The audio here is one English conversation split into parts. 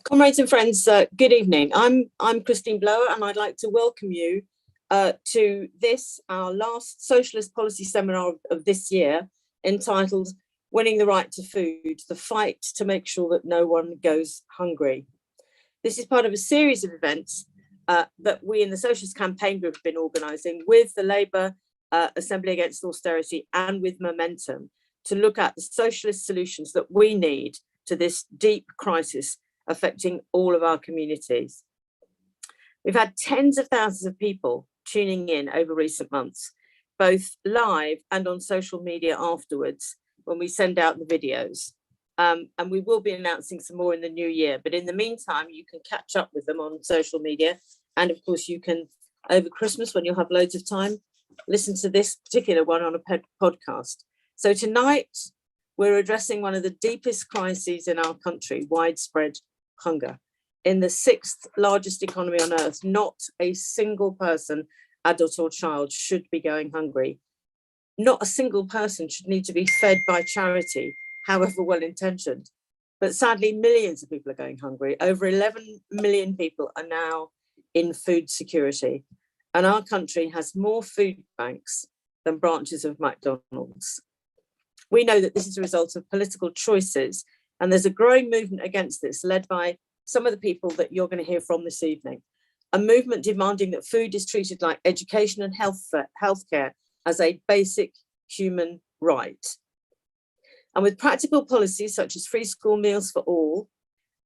Comrades and friends, good evening. I'm Christine Blower, and I'd like to welcome you to this, our last socialist policy seminar of this year, entitled Winning the Right to Food, the fight to make sure that no one goes hungry. This is part of a series of events that we in the Socialist Campaign Group have been organising with the Labour Assembly Against Austerity and with Momentum to look at the socialist solutions that we need to this deep crisis affecting all of our communities. We've had tens of thousands of people tuning in over recent months, both live and on social media afterwards when we send out the videos. And we will be announcing some more in the new year. But in the meantime, you can catch up with them on social media. And of course, you can, over Christmas, when you'll have loads of time, listen to this particular one on a podcast. So tonight, we're addressing one of the deepest crises in our country, widespread hunger. In the sixth largest economy on earth, not a single person, adult or child, should be going hungry. Not a single person should need to be fed by charity, however well-intentioned. But sadly, millions of people are going hungry. Over 11 million people are now in food security. And our country has more food banks than branches of McDonald's. We know that this is a result of political choices, and there's a growing movement against this, led by some of the people that you're going to hear from this evening. A movement demanding that food is treated like education and healthcare as a basic human right. And with practical policies such as free school meals for all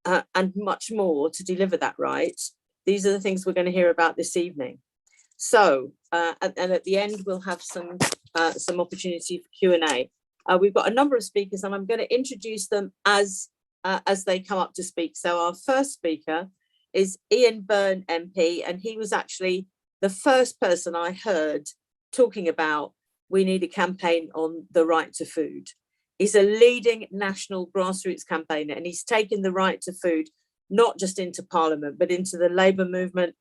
and much more to deliver that right, these are the things we're going to hear about this evening. So, and at the end, we'll have some opportunity for Q&A. We've got a number of speakers, and I'm going to introduce them as they come up to speak. So our first speaker is Byrne MP, and he was actually the first person I heard talking about we need a campaign on the right to food. He's a leading national grassroots campaigner, and he's taken the right to food not just into Parliament, but into the Labour movement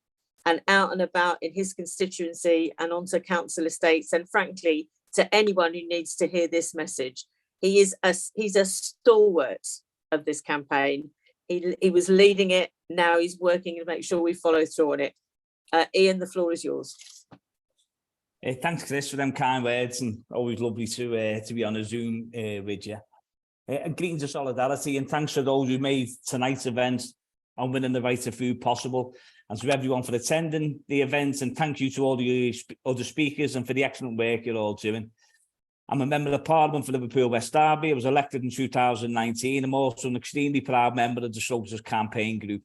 and out and about in his constituency and onto council estates, and frankly, to anyone who needs to hear this message. He's a stalwart of this campaign. He was leading it. Now he's working to make sure we follow through on it. Ian, the floor is yours. Thanks, Chris, for them kind words, and always lovely to be on a Zoom with you. Greetings of solidarity, and thanks to those who made tonight's event on winning the right to food possible, and to everyone for attending the event, and thank you to all the other speakers and for the excellent work you're all doing. I'm a member of Parliament for Liverpool West Derby. I was elected in 2019. I'm also an extremely proud member of the Socialist Campaign Group.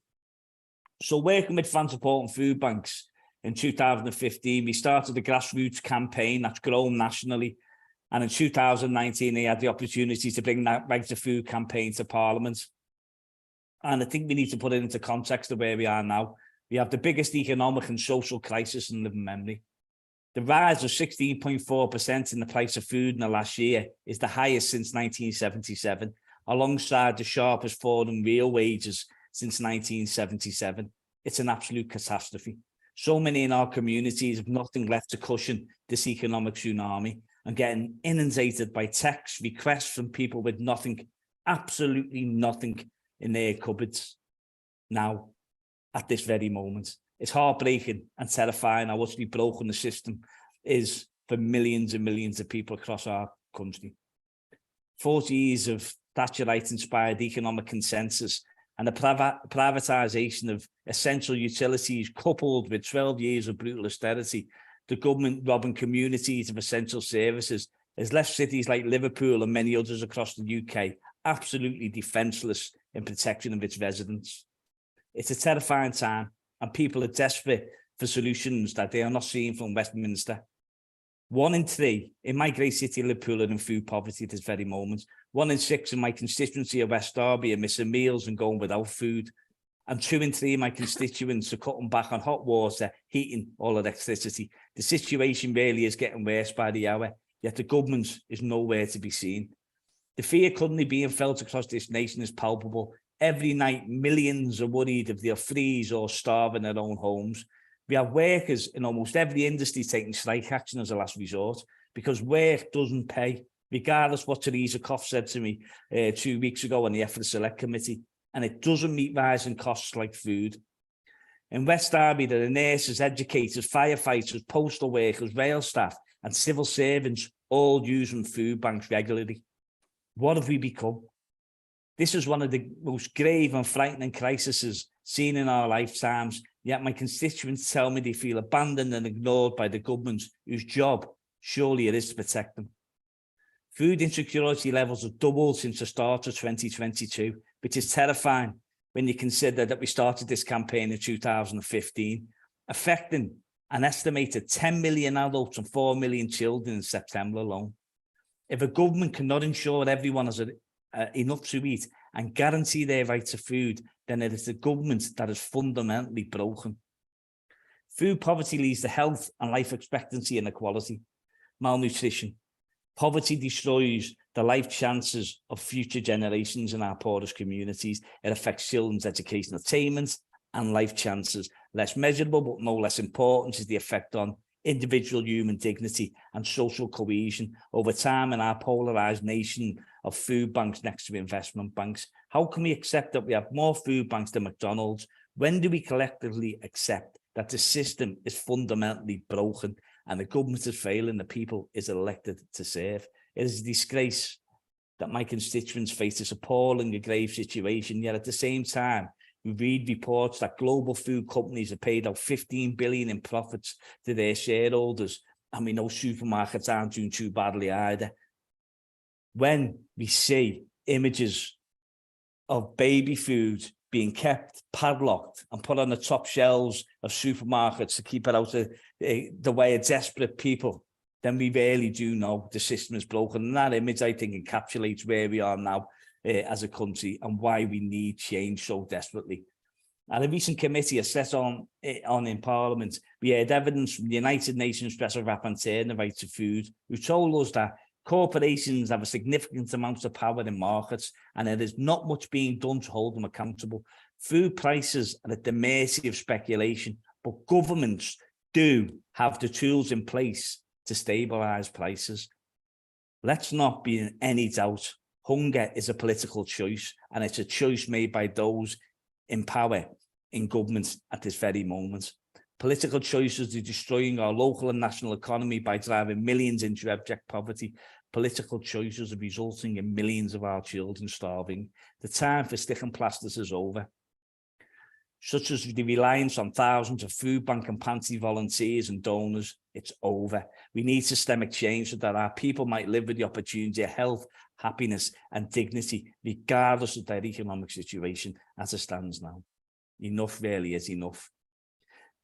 So working with fan support and food banks in 2015, we started a grassroots campaign that's grown nationally. And in 2019, I had the opportunity to bring that right to food campaign to Parliament. And I think we need to put it into context of where we are now. We have the biggest economic and social crisis in living memory. The rise of 16.4% in the price of food in the last year is the highest since 1977, alongside the sharpest fall in real wages since 1977. It's an absolute catastrophe. So many in our communities have nothing left to cushion this economic tsunami and getting inundated by text requests from people with nothing, absolutely nothing in their cupboards now, at this very moment. It's heartbreaking and terrifying how utterly broken the system is for millions and millions of people across our country. 40 years of Thatcherite-inspired economic consensus and the privatisation of essential utilities, coupled with 12 years of brutal austerity, the government robbing communities of essential services, has left cities like Liverpool and many others across the UK absolutely defenceless in protection of its residents. It's a terrifying time, and people are desperate for solutions that they are not seeing from Westminster. 1 in 3 in my great city of Liverpool are in food poverty at this very moment. 1 in 6 in my constituency of West Derby are missing meals and going without food. And 2 in 3 of my constituents are cutting back on hot water, heating, or electricity. The situation really is getting worse by the hour, yet the government is nowhere to be seen. The fear currently being felt across this nation is palpable. Every night, millions are worried if they'll freeze or starve in their own homes. We have workers in almost every industry taking strike action as a last resort because work doesn't pay, regardless what Theresa Coff said to me 2 weeks ago on the EFRA Select Committee. and it doesn't meet rising costs like food. In West Derby, there are nurses, educators, firefighters, postal workers, rail staff, and civil servants all using food banks regularly. What have we become? This is one of the most grave and frightening crises seen in our lifetimes, yet my constituents tell me they feel abandoned and ignored by the government whose job surely it is to protect them. Food insecurity levels have doubled since the start of 2022, which is terrifying when you consider that we started this campaign in 2015, affecting an estimated 10 million adults and 4 million children in September alone. If a government cannot ensure everyone has enough to eat and guarantee their right to food, then it is the government that is fundamentally broken. Food poverty leads to health and life expectancy inequality, malnutrition. Poverty destroys the life chances of future generations in our poorest communities. It affects children's educational attainment and life chances. Less measurable, but no less important, is the effect on individual human dignity and social cohesion over time in our polarised nation of food banks next to investment banks. How can we accept that we have more food banks than McDonald's? When do we collectively accept that the system is fundamentally broken and the government is failing the people is elected to serve? It is a disgrace that my constituents face this appalling and grave situation, yet at the same time, we read reports that global food companies have paid out 15 billion in profits to their shareholders, and we know supermarkets aren't doing too badly either. When we see images of baby food being kept padlocked and put on the top shelves of supermarkets to keep it out of the way of desperate people, then we really do know the system is broken. And that image, I think, encapsulates where we are now as a country and why we need change so desperately. At a recent committee I set on in Parliament, we heard evidence from the United Nations Special Rapporteur on the right to food, who told us that corporations have a significant amount of power in markets and there is not much being done to hold them accountable. Food prices are at the mercy of speculation, but governments do have the tools in place to stabilise prices. Let's not be in any doubt. Hunger is a political choice, and it's a choice made by those in power in government at this very moment. Political choices are destroying our local and national economy by driving millions into abject poverty. Political choices are resulting in millions of our children starving. The time for stick and plasters is over. Such as the reliance on thousands of food bank and pantry volunteers and donors, it's over. We need systemic change so that our people might live with the opportunity of health, happiness and dignity, regardless of their economic situation as it stands now. Enough really is enough.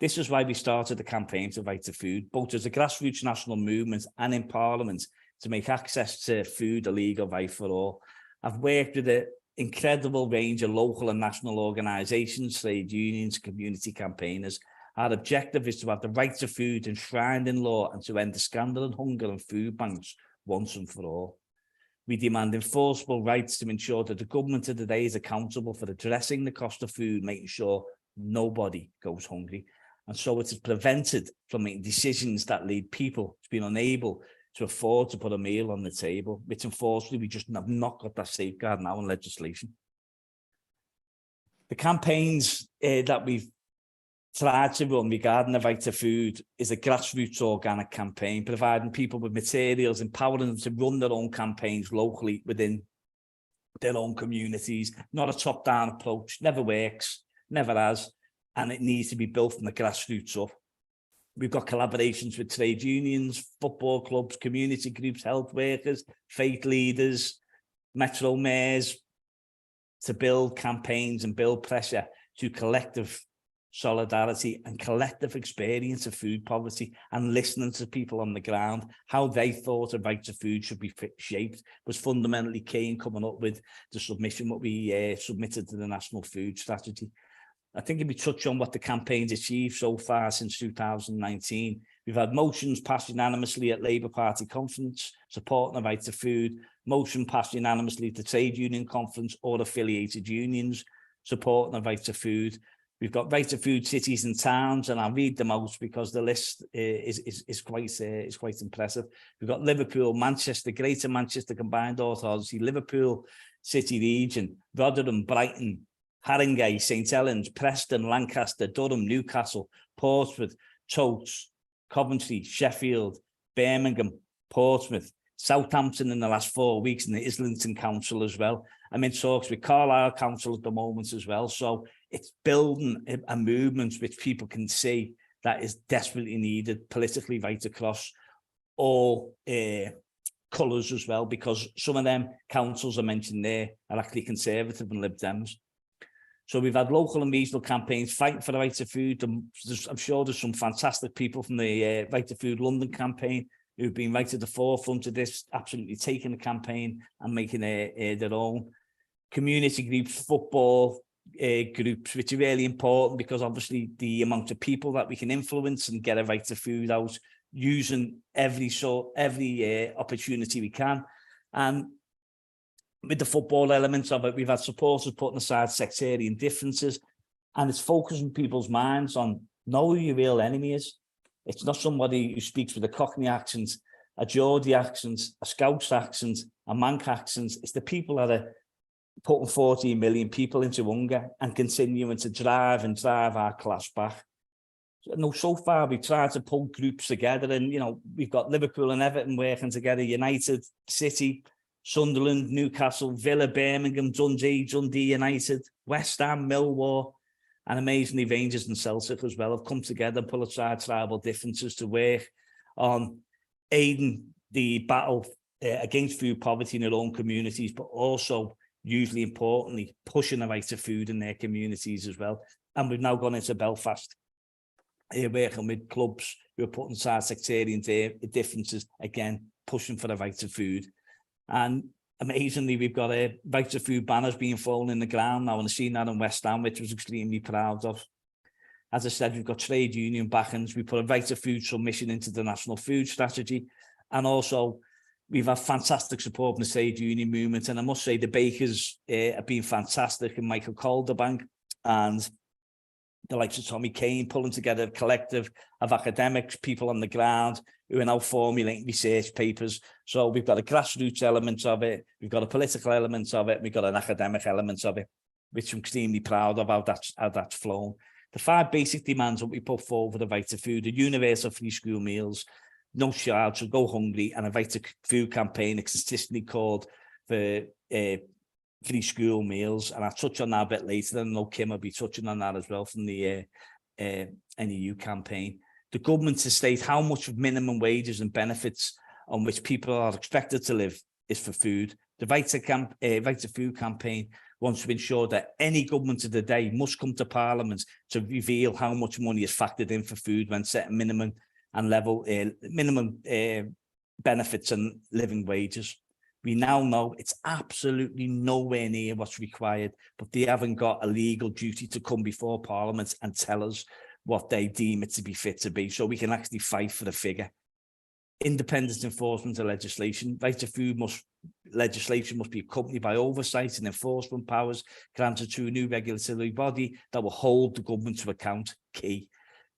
This is why we started the campaign to Right to Food, both as a grassroots national movement and in Parliament, to make access to food a legal right for all. I've worked with an incredible range of local and national organisations, trade unions, community campaigners. Our objective is to have the right to food enshrined in law and to end the scandal and hunger in food banks once and for all. We demand enforceable rights to ensure that the government of the day is accountable for addressing the cost of food, making sure nobody goes hungry. And so it is prevented from making decisions that lead people to being unable to afford to put a meal on the table, which unfortunately we just have not got that safeguard now in legislation. The campaigns that we've tried to run regarding the right to food is a grassroots organic campaign, providing people with materials, empowering them to run their own campaigns locally within their own communities. Not a top-down approach, never works, never has, and it needs to be built from the grassroots up. We've got collaborations with trade unions, football clubs, community groups, health workers, faith leaders, metro mayors, to build campaigns and build pressure to collective solidarity and collective experience of food poverty, and listening to people on the ground, how they thought a right to food should be shaped was fundamentally key in coming up with the submission what we submitted to the National Food Strategy. I think if we touch on what the campaign's achieved so far since 2019, we've had motions passed unanimously at Labour Party conference supporting the right to food, motion passed unanimously at the trade union conference or affiliated unions supporting the right to food. We've got right to food cities and towns, and I'll read them out because the list is quite impressive. We've got Liverpool, Manchester, Greater Manchester Combined Authority, Liverpool City Region, Rotherham, Brighton, Haringey, St Helens, Preston, Lancaster, Durham, Newcastle, Portsmouth, Totes, Coventry, Sheffield, Birmingham, Portsmouth, Southampton in the last 4 weeks, and the Islington Council as well. I'm in talks with Carlisle Council at the moment as well. So it's building a movement which people can see that is desperately needed politically right across all colours as well, because some of them councils I mentioned there are actually Conservative and Lib Dems. So we've had local and regional campaigns fighting for the right to food. I'm sure there's some fantastic people from the Right to Food London campaign who've been right to the forefront of this, absolutely taking the campaign and making their own. Community groups, football groups, which are really important because obviously the amount of people that we can influence and get a right to food out using every opportunity we can. And with the football elements of it, we've had supporters putting aside sectarian differences, and it's focusing people's minds on know who your real enemy is. It's not somebody who speaks with a Cockney accent, a Geordie accent, a Scouse accent, a Manc accent. It's the people that are putting 14 million people into hunger and continuing to drive our class back. So far we've tried to pull groups together, and we've got Liverpool and Everton working together, United, City, Sunderland, Newcastle, Villa, Birmingham, Dundee United, West Ham, Millwall, and amazingly Rangers and Celtic as well have come together and pull aside tribal differences to work on aiding the battle against food poverty in their own communities, but also, hugely importantly, pushing the right to food in their communities as well. And we've now gone into Belfast, working with clubs who are putting aside sectarian differences, again, pushing for the right to food. And amazingly, we've got a right to food banners being thrown in the ground now, and I've seen that in West Ham, which was extremely proud of. As I said, we've got trade union backings. We put a right to food submission into the National Food Strategy, and also we've had fantastic support from the trade union movement. And I must say the bakers have been fantastic, and Michael Calderbank and the likes of Tommy Kane pulling together a collective of academics, people on the ground who are now formulating research papers. So we've got a grassroots element of it, we've got a political element of it, we've got an academic element of it, which I'm extremely proud of how that's flown. The 5 basic demands that we put forward for the right to food are universal free school meals, no child should go hungry, and a right to food campaign that's consistently called for free school meals. And I'll touch on that a bit later, and I know Kim will be touching on that as well from the NEU campaign. The government to state how much of minimum wages and benefits on which people are expected to live is for food. The right to food campaign wants to ensure that any government of the day must come to Parliament to reveal how much money is factored in for food when setting minimum and level benefits and living wages. We now know it's absolutely nowhere near what's required, but they haven't got a legal duty to come before Parliament and tell us what they deem it to be fit to be, so we can actually fight for the figure. Independent enforcement of legislation. Right to food legislation must be accompanied by oversight and enforcement powers granted to a new regulatory body that will hold the government to account. Key.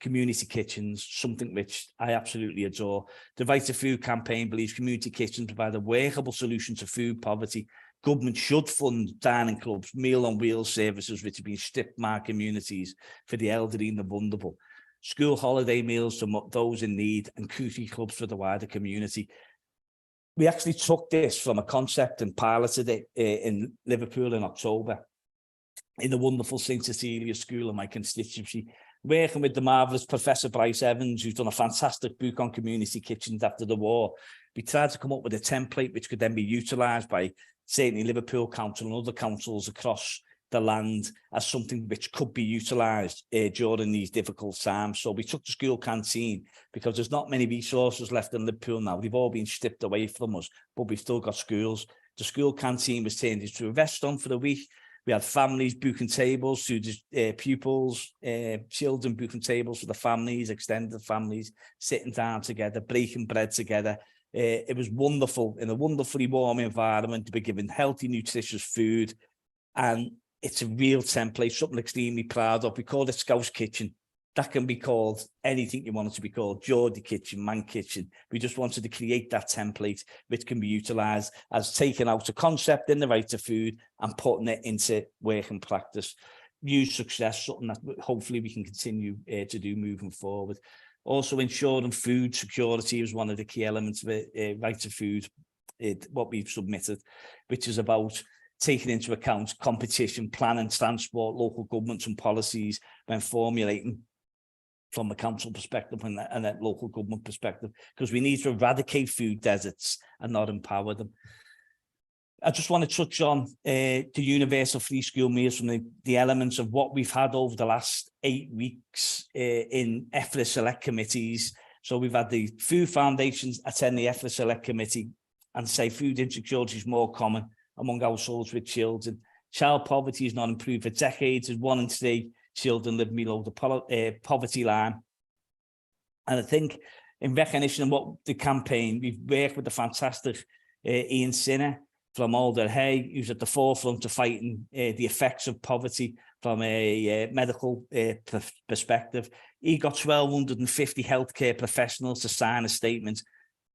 Community kitchens, something which I absolutely adore. The Right to Food campaign believes community kitchens provide a workable solution to food poverty. Government should fund dining clubs, meal on wheels services which have been stripped from our communities for the elderly and the vulnerable. School holiday meals to those in need, and cookie clubs for the wider community. We actually took this from a concept and piloted it in Liverpool in October in the wonderful St Cecilia School in my constituency, working with the marvellous Professor Bryce Evans, who's done a fantastic book on community kitchens after the war. We tried to come up with a template which could then be utilised by certainly Liverpool Council and other councils across the land as something which could be utilised during these difficult times. So we took the school canteen, because there's not many resources left in Liverpool now. They've all been stripped away from us, but we've still got schools. The school canteen was turned into a restaurant for the week. We had families booking tables to pupils, children booking tables for the families, extended families, sitting down together, breaking bread together. It was wonderful, in a wonderfully warm environment, to be given healthy, nutritious food. And it's a real template, something extremely proud of. We call it Scouse Kitchen. that can be called anything you want it to be called, Geordie kitchen, man kitchen. We just wanted to create that template which can be utilised as taking out a concept in the right to food and putting it into work and practice. Huge success, something that hopefully we can continue to do moving forward. Also ensuring food security is one of the key elements of it, right to food, what we've submitted, which is about taking into account competition, planning, transport, local governments and policies when formulating from a council perspective and a local government perspective, because we need to eradicate food deserts and not empower them. I just want to touch on the universal free school meals from the elements of what we've had over the last 8 weeks in EFRA select committees. So we've had the food foundations attend the EFRA select committee and say food insecurity is more common among households with children. Child poverty is not improved for decades, as 1 in 3 children live below the poverty line. And I think in recognition of what the campaign, we've worked with the fantastic Ian Sinner from Alder Hay, who's at the forefront of fighting the effects of poverty from a medical perspective. He got 1,250 healthcare professionals to sign a statement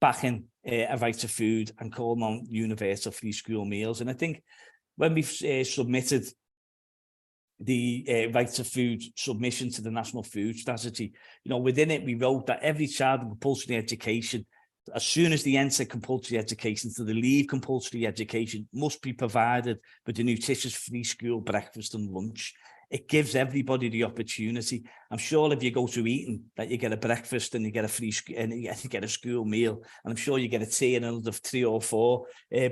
backing a right to food and calling on universal free school meals. And I think when we've submitted the right to food submission to the National Food Strategy, you know, within it, we wrote that every child in compulsory education, as soon as they enter compulsory education, so they leave compulsory education, must be provided with a nutritious free school breakfast and lunch. It gives everybody the opportunity. I'm sure if you go to Eton, that you get a breakfast and you get a free and you get a school meal, and I'm sure you get a tea and another 3 or 4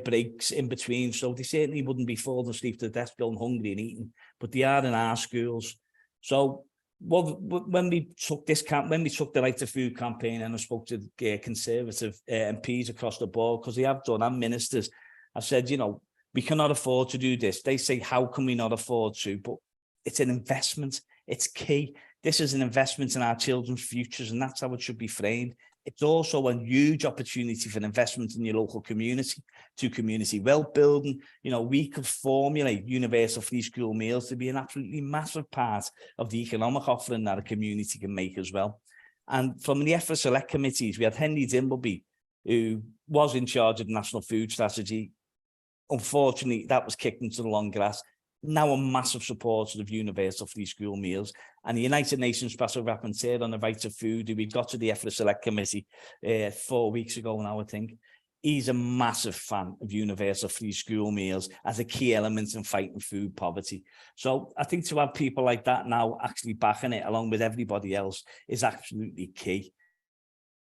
breaks in between. So they certainly wouldn't be falling asleep to the desk going hungry and eating, but they are in our schools. So when we took the Right to Food campaign, and I spoke to Conservative MPs across the board, because they have done, and ministers, I said, you know, we cannot afford to do this. They say, how can we not afford to? But it's an investment. It's key. This is an investment in our children's futures, and that's how it should be framed. It's also a huge opportunity for investment in your local community, to community wealth building. You know, we could formulate universal free school meals to be an absolutely massive part of the economic offering that a community can make as well. And from the EFRA select committees, we had Henry Dimbleby, who was in charge of the National Food Strategy. Unfortunately, that was kicked into the long grass. Now a massive supporter of universal free school meals, and the United Nations Special Rapporteur on the right to food, who we got to the EFRA Select Committee 4 weeks ago now, I think. He's a massive fan of universal free school meals as a key element in fighting food poverty. So I think to have people like that now actually backing it along with everybody else is absolutely key.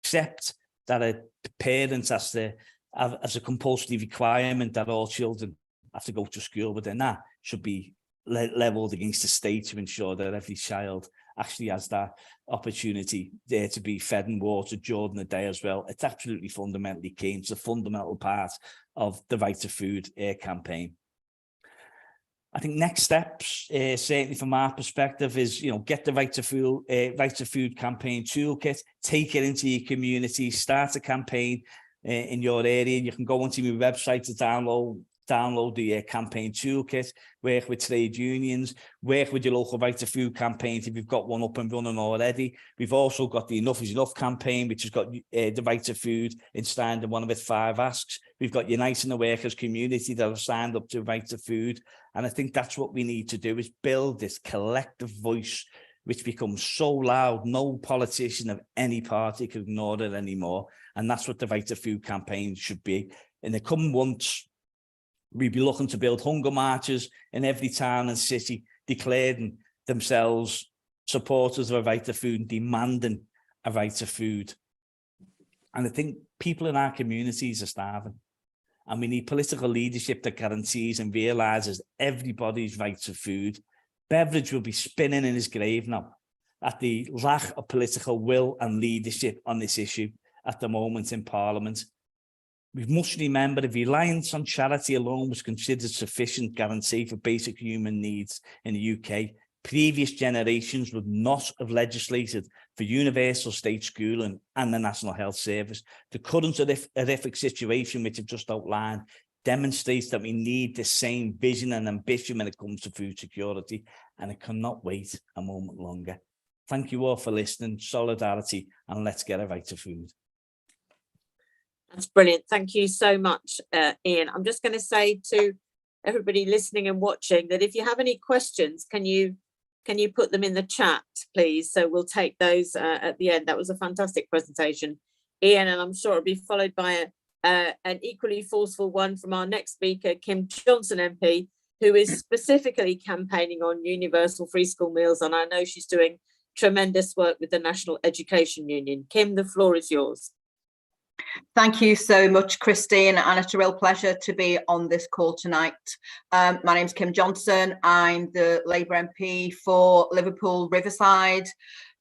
Except that a parent has to have as a compulsory requirement that all children have to go to school, but then that should be levelled against the state to ensure that every child actually has that opportunity there to be fed and watered during the day as well. It's absolutely fundamentally key. It's a fundamental part of the Right to Food campaign. I think next steps, certainly from our perspective, is, you know, get the Right to Food campaign toolkit, take it into your community, start a campaign in your area. You can go onto your website to download the campaign toolkit, work with trade unions, work with your local Right to Food campaigns if you've got one up and running already. We've also got the Enough is Enough campaign, which has got the Right to Food enshrined in one of its 5 asks. We've got Uniting the Workers community that have signed up to Right to Food. And I think that's what we need to do, is build this collective voice which becomes so loud, no politician of any party can ignore it anymore. And that's what the Right to Food campaign should be. In the coming months, we'd be looking to build hunger marches in every town and city, declaring themselves supporters of a right to food and demanding a right to food. And I think people in our communities are starving, and we need political leadership that guarantees and realises everybody's right to food. Beveridge will be spinning in his grave now at the lack of political will and leadership on this issue at the moment in Parliament. We must remember the reliance on charity alone was considered sufficient guarantee for basic human needs in the UK. Previous generations would not have legislated for universal state schooling and the National Health Service. The current horrific situation, which I've just outlined, demonstrates that we need the same vision and ambition when it comes to food security, and it cannot wait a moment longer. Thank you all for listening. Solidarity, and let's get a right to food. That's brilliant. Thank you so much, Ian. I'm just going to say to everybody listening and watching that if you have any questions, can you put them in the chat, please? So we'll take those at the end. That was a fantastic presentation, Ian, and I'm sure it'll be followed by an equally forceful one from our next speaker, Kim Johnson MP, who is specifically campaigning on universal free school meals, and I know she's doing tremendous work with the National Education Union. Kim, the floor is yours. Thank you so much, Christine, and it's a real pleasure to be on this call tonight. My name's Kim Johnson. I'm the Labour MP for Liverpool Riverside,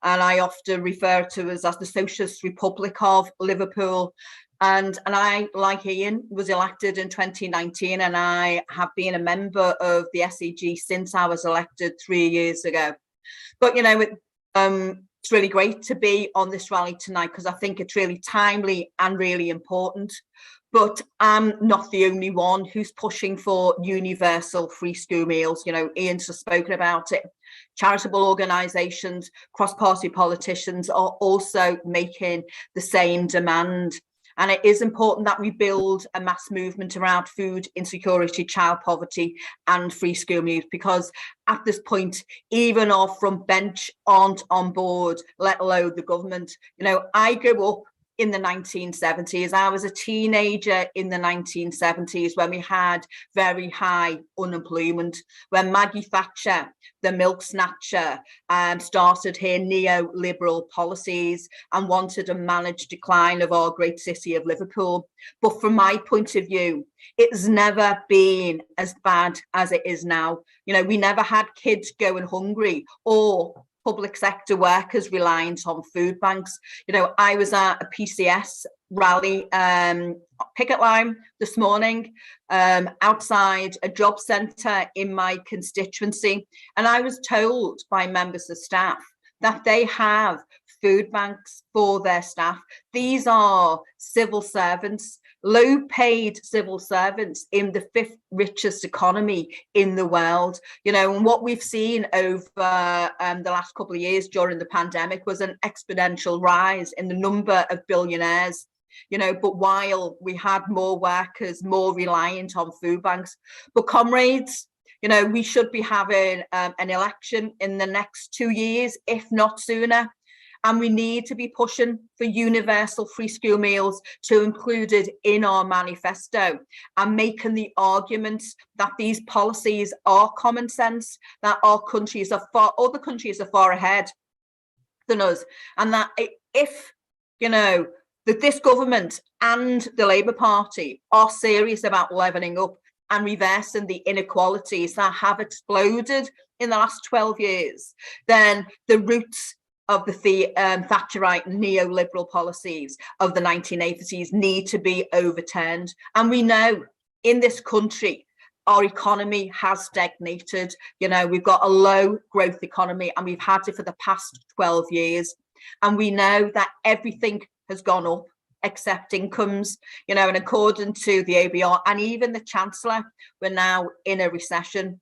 and I often refer to us as the Socialist Republic of Liverpool. And I, like Ian, was elected in 2019, and I have been a member of the SEG since I was elected 3 years ago. But, you know, it's really great to be on this rally tonight because I think it's really timely and really important. But I'm not the only one who's pushing for universal free school meals. You know, Ian's just spoken about it. Charitable organisations, cross-party politicians are also making the same demand. And it is important that we build a mass movement around food insecurity, child poverty and free school meals, because at this point, even our front bench aren't on board, let alone the government. You know, I grew up in the 1970s. I was a teenager in the 1970s when we had very high unemployment, when Maggie Thatcher, the milk snatcher, started her neoliberal policies and wanted a managed decline of our great city of Liverpool. But from my point of view, it's never been as bad as it is now. You know, we never had kids going hungry or public sector workers reliant on food banks. You know, I was at a PCS rally, picket line this morning, outside a job centre in my constituency, and I was told by members of staff that they have food banks for their staff. These are civil servants, low-paid civil servants in the 5th richest economy in the world. You know, and what we've seen over the last couple of years during the pandemic was an exponential rise in the number of billionaires. You know, but while we had more workers, more reliant on food banks. But comrades, you know, we should be having an election in the next 2 years, if not sooner. And we need to be pushing for universal free school meals to include it in our manifesto and making the arguments that these policies are common sense, that other countries are far ahead than us. And that if, you know, that this government and the Labour Party are serious about levelling up and reversing the inequalities that have exploded in the last 12 years, then the roots of the Thatcherite neoliberal policies of the 1980s need to be overturned. And we know in this country, our economy has stagnated. You know, we've got a low growth economy and we've had it for the past 12 years. And we know that everything has gone up except incomes, you know, and according to the ABR and even the Chancellor, we're now in a recession.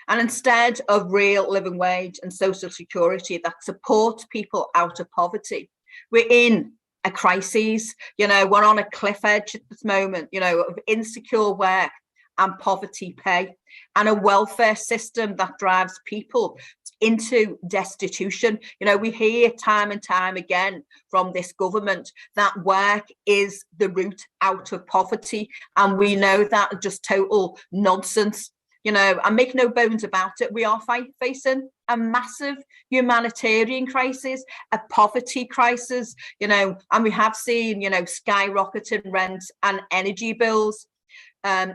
And instead of real living wage and social security that support people out of poverty, we're in a crisis. You know, we're on a cliff edge at this moment, you know, of insecure work and poverty pay and a welfare system that drives people into destitution. You know, we hear time and time again from this government that work is the route out of poverty. And we know that just total nonsense. You know, and make no bones about it, we are facing a massive humanitarian crisis, a poverty crisis, you know, and we have seen, you know, skyrocketing rents and energy bills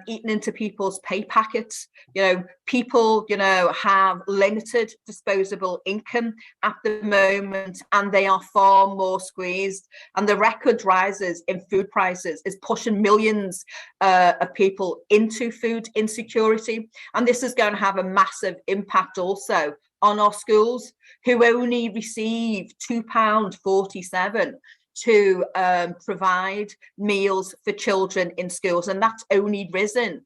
eating into people's pay packets. You know, people, you know, have limited disposable income at the moment and they are far more squeezed. And the record rises in food prices is pushing millions of people into food insecurity. And this is going to have a massive impact also on our schools, who only receive £2.47 to provide meals for children in schools, and that's only risen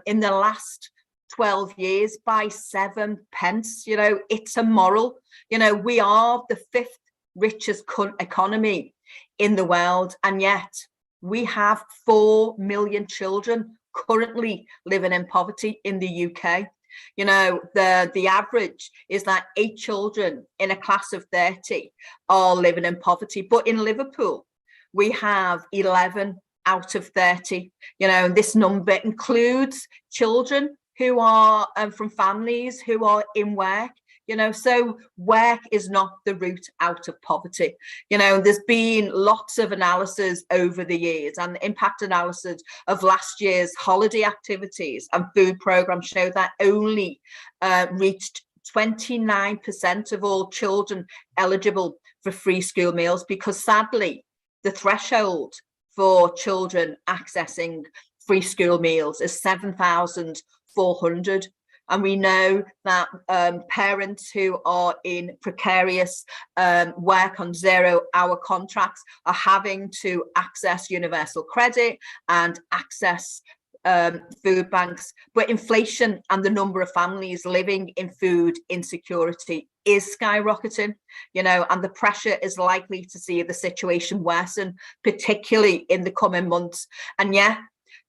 in the last 12 years by 7 pence. You know, it's immoral. You know, we are the 5th richest economy in the world, and yet we have 4 million children currently living in poverty in the UK. You know, the average is that 8 children in a class of 30 are living in poverty. But in Liverpool, we have 11 out of 30. You know, and this number includes children who are from families who are in work. You know, so work is not the route out of poverty. You know, there's been lots of analysis over the years, and the impact analysis of last year's holiday activities and food programs show that only reached 29% of all children eligible for free school meals, because sadly, the threshold for children accessing free school meals is 7,400. And we know that parents who are in precarious work on 0-hour contracts are having to access universal credit and access food banks. But inflation and the number of families living in food insecurity is skyrocketing, you know, and the pressure is likely to see the situation worsen, particularly in the coming months. And yeah,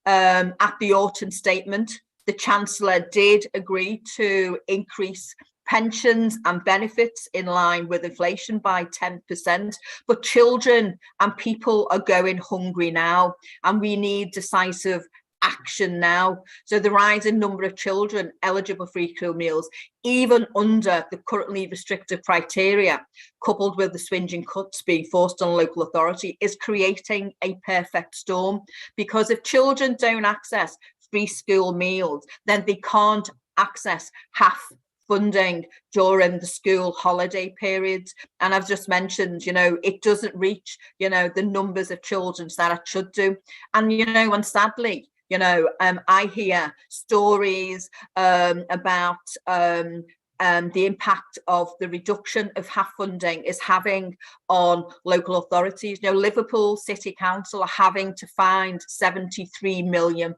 at the autumn statement, the Chancellor did agree to increase pensions and benefits in line with inflation by 10%, but children and people are going hungry now, and we need decisive action now. So the rising number of children eligible for free school meals, even under the currently restrictive criteria, coupled with the swinging cuts being forced on local authority, is creating a perfect storm. Because if children don't access free school meals, then they can't access half funding during the school holiday periods. And I've just mentioned, you know, it doesn't reach, you know, the numbers of children that it should do. And, you know, and sadly, you know, I hear stories about the impact of the reduction of half funding is having on local authorities. You know, Liverpool City Council are having to find £73 million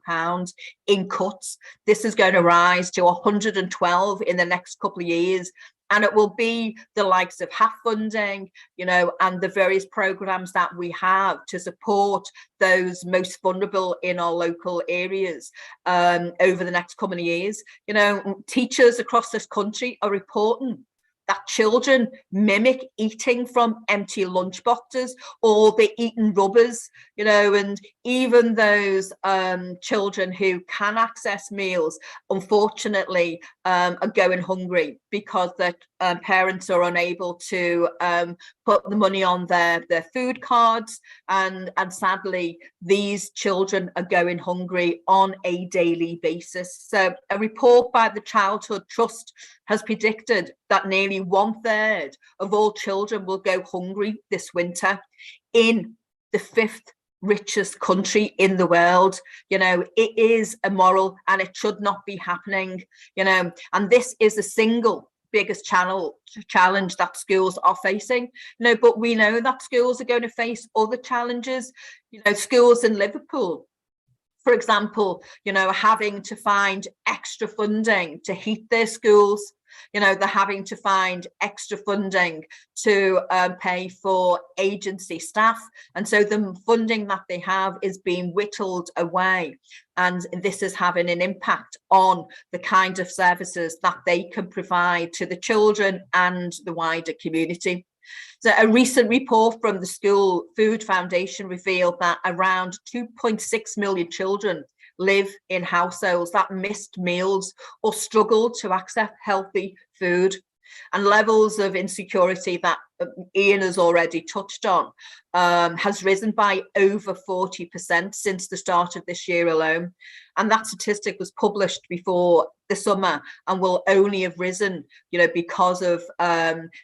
in cuts. This is going to rise to 112 in the next couple of years. And it will be the likes of half funding, you know, and the various programs that we have to support those most vulnerable in our local areas over the next coming years. You know, teachers across this country are reporting that children mimic eating from empty lunchboxes, or they're eating rubbers, you know, and even those children who can access meals, unfortunately, are going hungry because their parents are unable to put the money on their food cards, and sadly, these children are going hungry on a daily basis. So a report by the Childhood Trust has predicted that nearly 1/3 of all children will go hungry this winter in the 5th richest country in the world. You know, it is immoral and it should not be happening, you know, and this is the single biggest challenge that schools are facing. You know, but we know that schools are going to face other challenges. You know, schools in Liverpool, for example, you know, having to find extra funding to heat their schools. You know, they're having to find extra funding to pay for agency staff. And so the funding that they have is being whittled away. And this is having an impact on the kind of services that they can provide to the children and the wider community. So a recent report from the School Food Foundation revealed that around 2.6 million children live in households that missed meals or struggle to access healthy food. And levels of insecurity that Ian has already touched on has risen by over 40% since the start of this year alone. And that statistic was published before the summer and will only have risen, you know, because of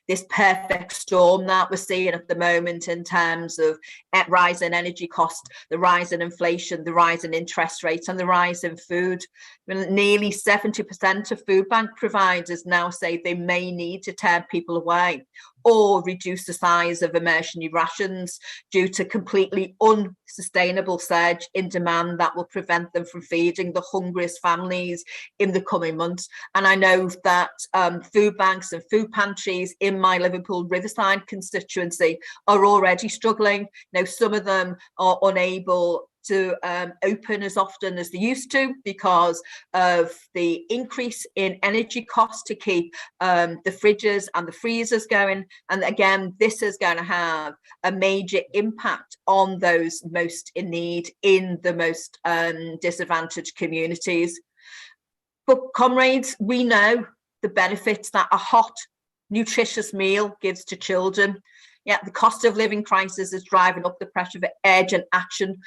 this perfect storm that we're seeing at the moment in terms of rise in energy costs, the rise in inflation, the rise in interest rates, and the rise in food. I mean, nearly 70% of food bank providers now say they may need to turn people away or reduce the size of emergency rations due to completely unsustainable surge in demand that will prevent them from feeding the hungriest families in the coming months. And I know that food banks and food pantries in my Liverpool Riverside constituency are already struggling. Now, some of them are unable to open as often as they used to because of the increase in energy costs to keep the fridges and the freezers going. And again, this is going to have a major impact on those most in need in the most disadvantaged communities. But comrades, we know the benefits that a hot, nutritious meal gives to children. Yeah, the cost of living crisis is driving up the pressure for urgent action.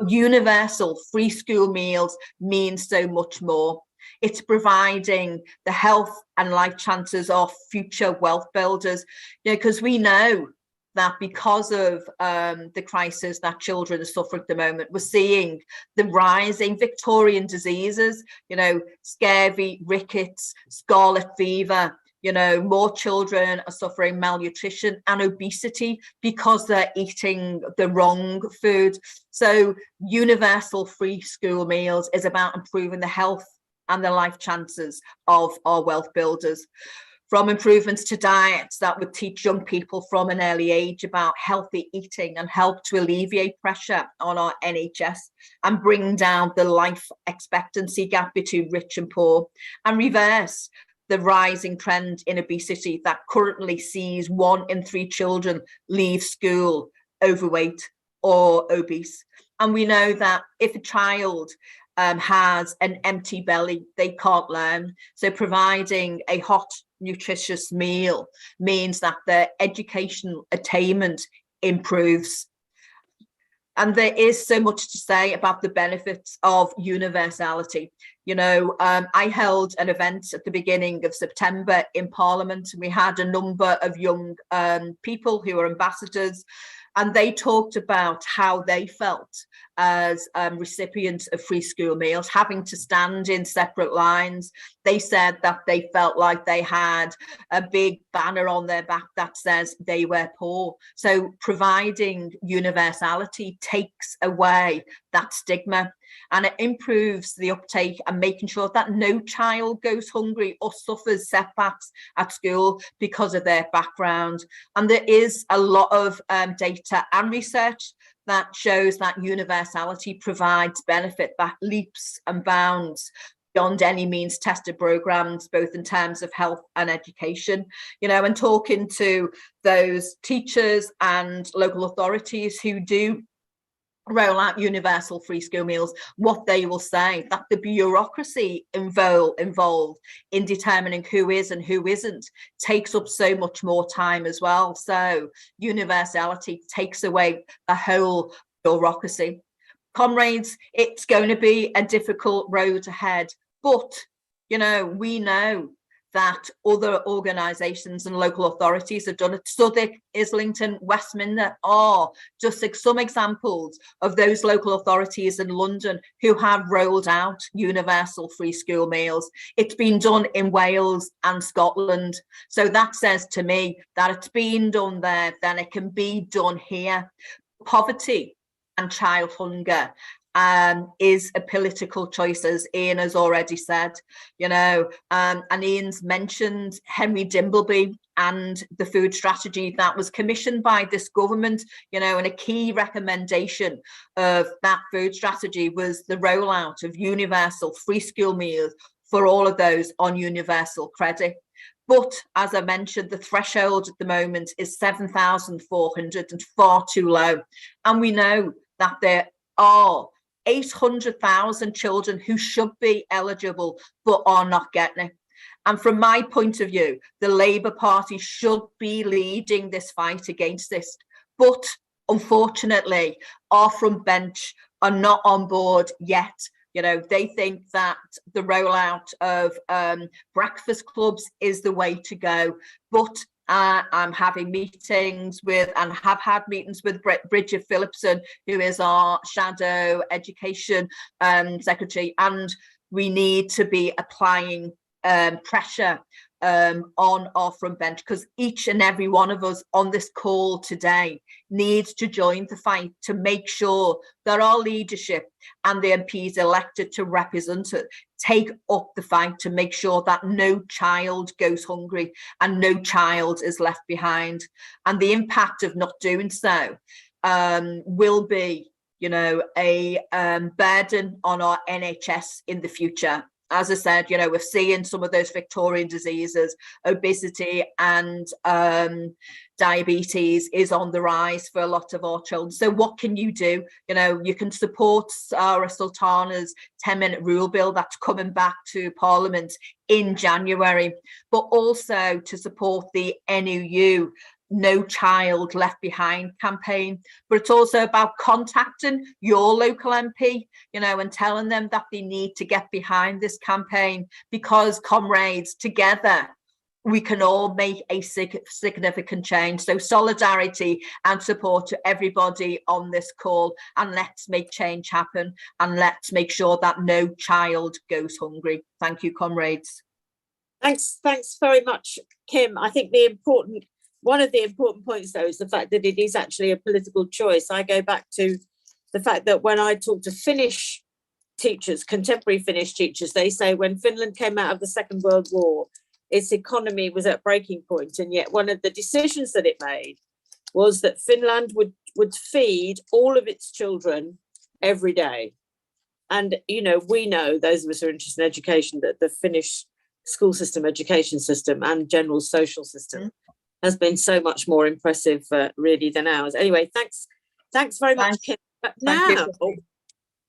Universal free school meals means so much more. It's providing the health and life chances of future wealth builders, because we know that because of the crisis that children suffer at the moment, we're seeing the rising Victorian diseases, scurvy, rickets, scarlet fever. More children are suffering malnutrition and obesity because they're eating the wrong food. So universal free school meals is about improving the health and the life chances of our wealth builders. From improvements to diets that would teach young people from an early age about healthy eating and help to alleviate pressure on our NHS and bring down the life expectancy gap between rich and poor, and reverse the rising trend in obesity that currently sees 1 in 3 children leave school overweight or obese. And we know that if a child has an empty belly, they can't learn. So providing a hot, nutritious meal means that their educational attainment improves. And there is so much to say about the benefits of universality. I held an event at the beginning of September in Parliament, and we had a number of young people who were ambassadors, and they talked about how they felt as recipients of free school meals, having to stand in separate lines. They said that they felt like they had a big banner on their back that says they were poor. So providing universality takes away that stigma, and it improves the uptake and making sure that no child goes hungry or suffers setbacks at school because of their background. And there is a lot of data and research that shows that universality provides benefit that leaps and bounds beyond any means tested programs, both in terms of health and education. And talking to those teachers and local authorities who do roll out universal free school meals, what they will say, that the bureaucracy involved in determining who is and who isn't takes up so much more time as well. So universality takes away the whole bureaucracy. Comrades, it's going to be a difficult road ahead, but we know that other organisations and local authorities have done it. Southwark, Islington, Westminster are just some examples of those local authorities in London who have rolled out universal free school meals. It's been done in Wales and Scotland. So that says to me that it's been done there, then it can be done here. Poverty and child hunger is a political choice, as Ian has already said, and Ian's mentioned Henry Dimbleby and the food strategy that was commissioned by this government, and a key recommendation of that food strategy was the rollout of universal free school meals for all of those on universal credit. But as I mentioned, the threshold at the moment is 7,400 and far too low. And we know that there are 800,000 children who should be eligible but are not getting it. And from my point of view, the Labour Party should be leading this fight against this. But unfortunately, our front bench are not on board yet. They think that the rollout of breakfast clubs is the way to go. But I'm having meetings with, and have had meetings with, Bridget Phillipson, who is our shadow education secretary, and we need to be applying pressure on our front bench, because each and every one of us on this call today needs to join the fight to make sure that our leadership and the MPs elected to represent it take up the fight to make sure that no child goes hungry and no child is left behind. And the impact of not doing so will be, you know, a burden on our NHS in the future. As I said, you know, we're seeing some of those Victorian diseases, obesity and diabetes is on the rise for a lot of our children. So what can you do? You know, you can support Sarah Sultana's 10-minute rule bill that's coming back to Parliament in January, but also to support the NUU No Child Left Behind campaign. But it's also about contacting your local MP, you know, and telling them that they need to get behind this campaign, because comrades, together we can all make a significant change. So solidarity and support to everybody on this call, and let's make change happen, and let's make sure that no child goes hungry. Thank you, comrades. Thanks very much, Kim. I think one of the important points, though, is the fact that it is actually a political choice. I go back to the fact that when I talk to Finnish teachers, contemporary Finnish teachers, they say when Finland came out of the Second World War, its economy was at breaking point. And yet one of the decisions that it made was that Finland would feed all of its children every day. And, you know, we know, those of us who are interested in education, that the Finnish school system, education system and general social system has been so much more impressive really than ours. Anyway, thanks very much, Kim. But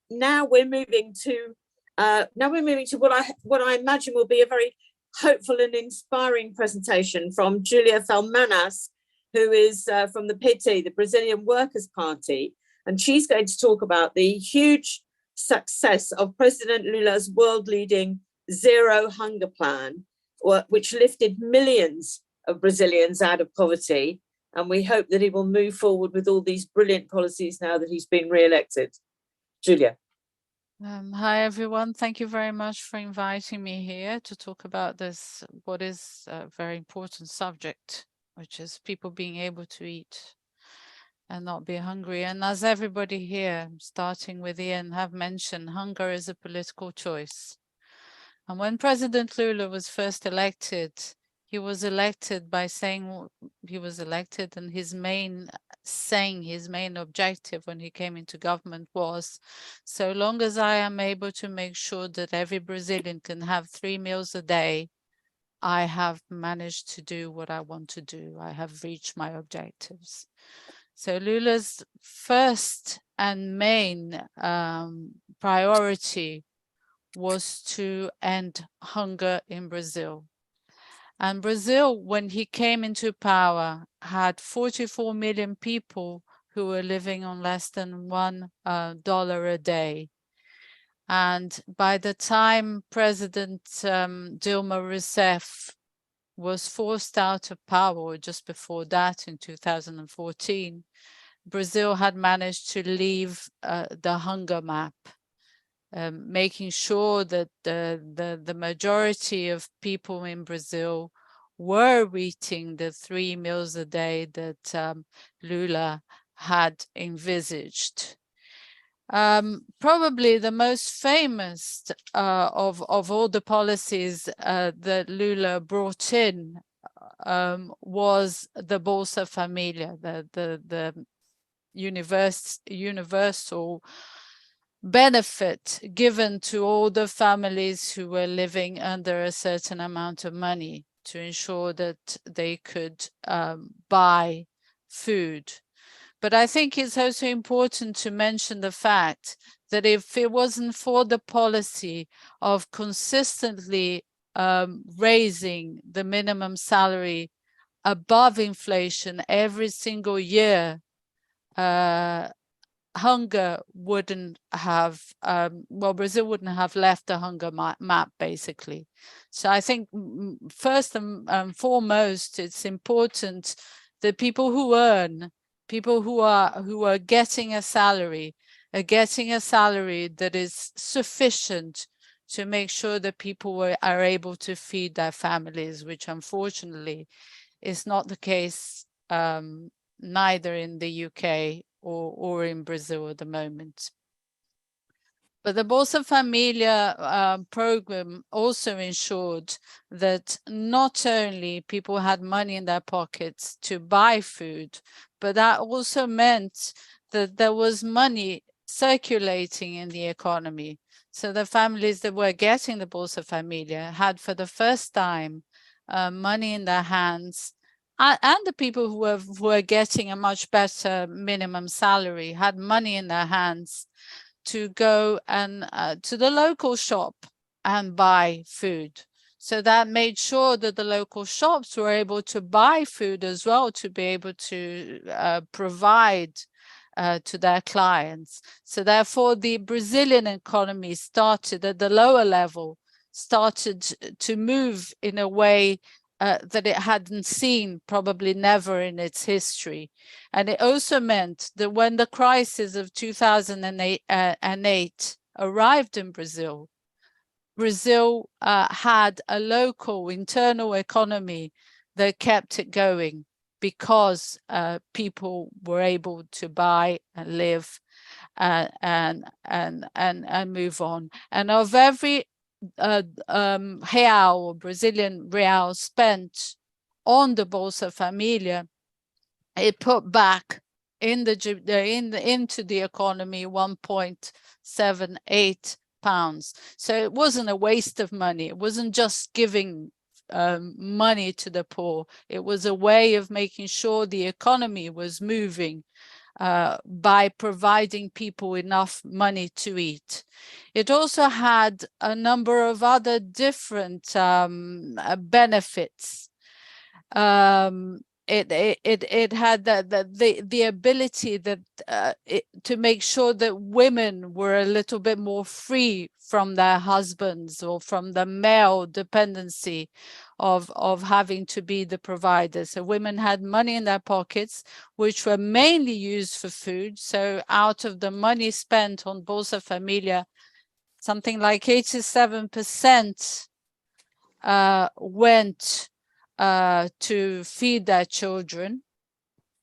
now we're moving to what I imagine will be a very hopeful and inspiring presentation from Julia Felmanas, who is from the PT, the Brazilian Workers' Party, and she's going to talk about the huge success of President Lula's world-leading Zero Hunger Plan, which lifted millions of Brazilians out of poverty, and we hope that he will move forward with all these brilliant policies now that he's been re-elected. Julia. Hi everyone, thank you very much for inviting me here to talk about this, what is a very important subject, which is people being able to eat and not be hungry. And as everybody here, starting with Ian, have mentioned, hunger is a political choice. And when President Lula was first elected, he was elected by saying he was elected, and his main objective when he came into government was, so long as I am able to make sure that every Brazilian can have 3 meals a day, I have managed to do what I want to do. I have reached my objectives. So Lula's first and main priority was to end hunger in Brazil. And Brazil, when he came into power, had 44 million people who were living on less than $1 a day. And by the time President Dilma Rousseff was forced out of power, or just before that in 2014, Brazil had managed to leave the hunger map, making sure that the majority of people in Brazil were eating the 3 meals a day that Lula had envisaged. Probably the most famous of all the policies that Lula brought in was the Bolsa Familia, the universal benefit given to all the families who were living under a certain amount of money to ensure that they could buy food. But I think it's also important to mention the fact that if it wasn't for the policy of consistently raising the minimum salary above inflation every single year, hunger wouldn't have, Brazil wouldn't have left the hunger map, basically. So I think first and foremost, it's important that people who earn, people who are getting a salary, are getting a salary that is sufficient to make sure that people are able to feed their families, which unfortunately is not the case neither in the UK or in Brazil at the moment. But the Bolsa Familia program also ensured that not only people had money in their pockets to buy food, but that also meant that there was money circulating in the economy. So the families that were getting the Bolsa Familia had for the first time money in their hands, and the people who were getting a much better minimum salary had money in their hands to go and to the local shop and buy food. So that made sure that the local shops were able to buy food as well, to be able to provide to their clients. So therefore, the Brazilian economy started at the lower level, started to move in a way that it hadn't seen, probably never in its history. And it also meant that when the crisis of 2008 arrived in Brazil, Brazil had a local internal economy that kept it going, because people were able to buy and live and move on. And of every real or Brazilian real spent on the Bolsa Familia, it put back into the economy 1.78 pounds. So it wasn't a waste of money. It wasn't just giving money to the poor. It was a way of making sure the economy was moving by providing people enough money to eat. It also had a number of other different benefits. It had the ability that to make sure that women were a little bit more free from their husbands or from the male dependency of having to be the provider. So women had money in their pockets, which were mainly used for food. So out of the money spent on Bolsa Familia, something like 87% went to feed their children,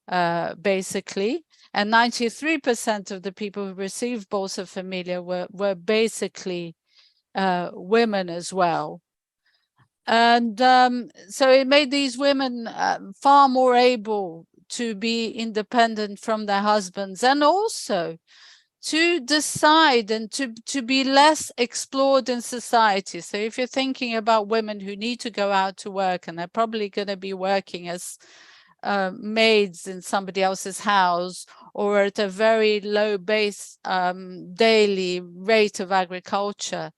basically. And 93% of the people who received Bolsa Familia were basically women as well. And so it made these women far more able to be independent from their husbands, and also to decide and to be less explored in society. So if you're thinking about women who need to go out to work, and they're probably going to be working as maids in somebody else's house, or at a very low base daily rate of agriculture,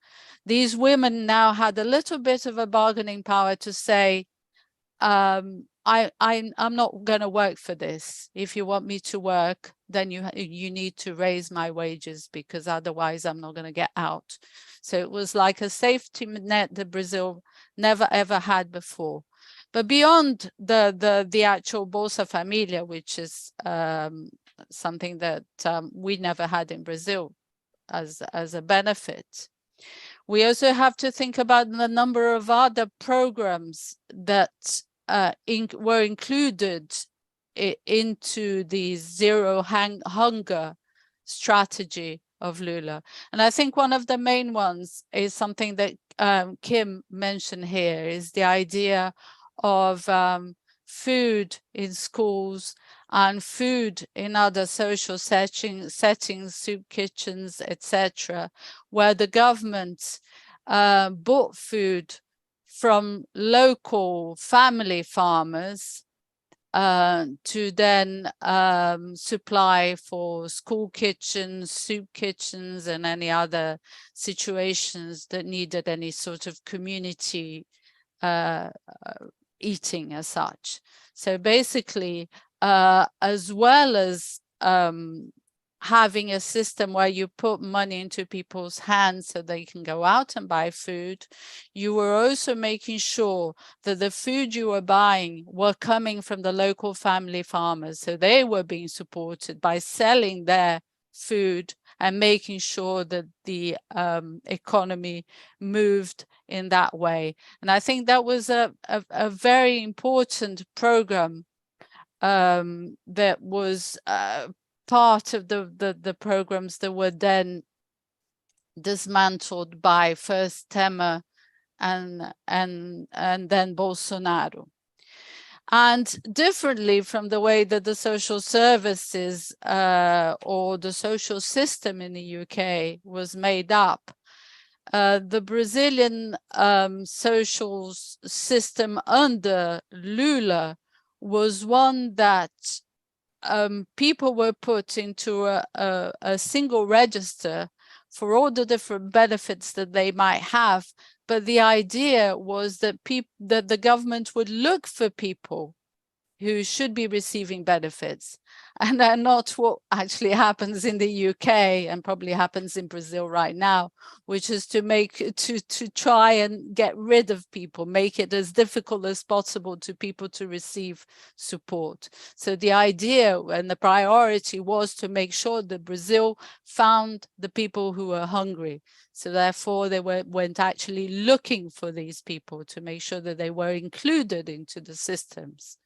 these women now had a little bit of a bargaining power to say, I'm not going to work for this. If you want me to work, then you need to raise my wages, because otherwise I'm not going to get out. So it was like a safety net that Brazil never ever had before. But beyond the actual Bolsa Familia, which is something that we never had in Brazil as a benefit, we also have to think about the number of other programs that were included into the zero hunger strategy of Lula. And I think one of the main ones is something that Kim mentioned here, is the idea of food in schools and food in other social settings, soup kitchens, etc., where the government bought food from local family farmers to then supply for school kitchens, soup kitchens, and any other situations that needed any sort of community eating as such. So basically, as well as having a system where you put money into people's hands so they can go out and buy food, you were also making sure that the food you were buying were coming from the local family farmers. So they were being supported by selling their food and making sure that the economy moved in that way. And I think that was a very important program that was part of the programs that were then dismantled by first Temer and then Bolsonaro. And differently from the way that the social services or the social system in the UK was made up, the Brazilian social system under Lula was one that people were put into a single register for all the different benefits that they might have. But the idea was that that the government would look for people who should be receiving benefits, and not what actually happens in the UK and probably happens in Brazil right now, which is to try and get rid of people, make it as difficult as possible to people to receive support. So the idea and the priority was to make sure that Brazil found the people who were hungry. So therefore they went actually looking for these people to make sure that they were included into the systems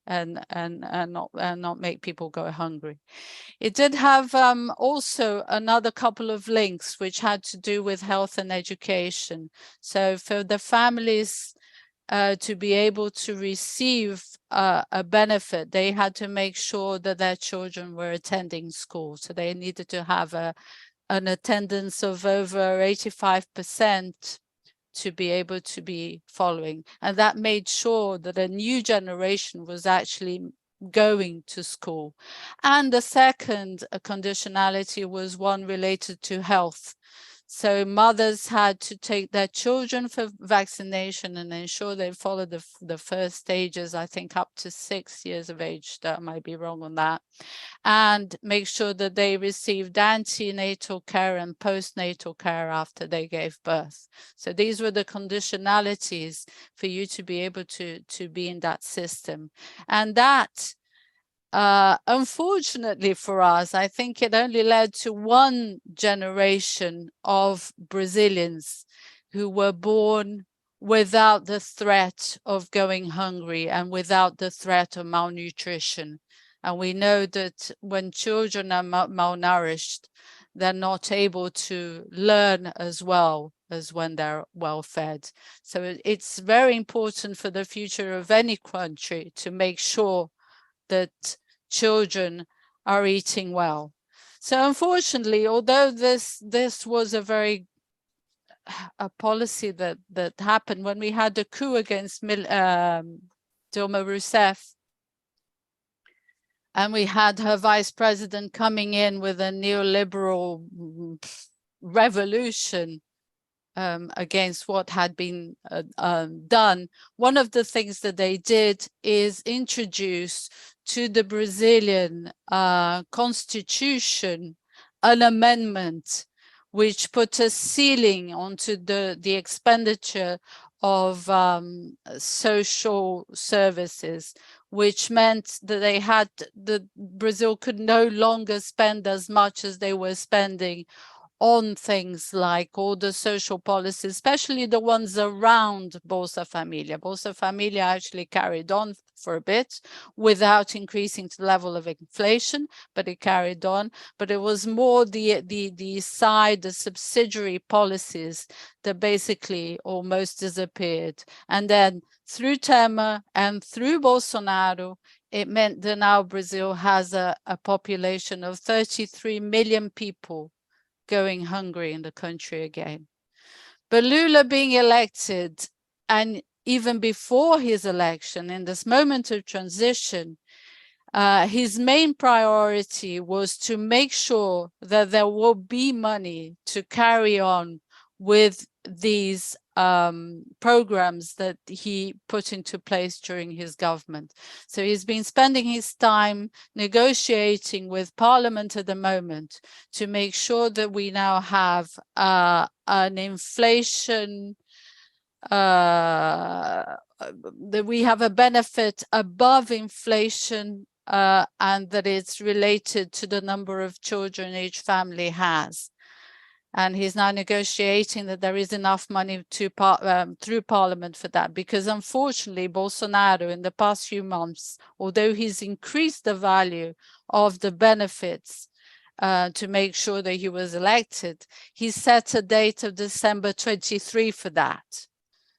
and not make people go hungry. It did have also another couple of links which had to do with health and education. So for the families to be able to receive a benefit, they had to make sure that their children were attending school. So they needed to have an attendance of over 85% to be able to be following. And that made sure that a new generation was actually going to school. And the second conditionality was one related to health. So mothers had to take their children for vaccination and ensure they followed the first stages, I think up to 6 years of age, that I might be wrong on that, and make sure that they received antenatal care and postnatal care after they gave birth. So these were the conditionalities for you to be able to be in that system. And that, unfortunately for us, I think it only led to one generation of Brazilians who were born without the threat of going hungry and without the threat of malnutrition. And we know that when children are malnourished, they're not able to learn as well as when they're well fed. So it's very important for the future of any country to make sure that children are eating well. So unfortunately, although this was a policy that happened when we had the coup against Dilma Rousseff, and we had her vice president coming in with a neoliberal revolution against what had been done. One of the things that they did is introduce to the Brazilian constitution an amendment which put a ceiling onto the expenditure of social services, which meant that Brazil could no longer spend as much as they were spending on things like all the social policies, especially the ones around Bolsa Família. Bolsa Família actually carried on for a bit without increasing to the level of inflation, but it carried on. But it was more the subsidiary policies that basically almost disappeared. And then through Temer and through Bolsonaro, it meant that now Brazil has a population of 33 million people going hungry in the country again. But Lula being elected, and even before his election, in this moment of transition, his main priority was to make sure that there will be money to carry on with these programs that he put into place during his government. So he's been spending his time negotiating with Parliament at the moment to make sure that we now have an inflation, that we have a benefit above inflation and that it's related to the number of children each family has. And he's now negotiating that there is enough money to through Parliament for that, because unfortunately Bolsonaro in the past few months, although he's increased the value of the benefits to make sure that he was elected, he set a date of December 23 for that.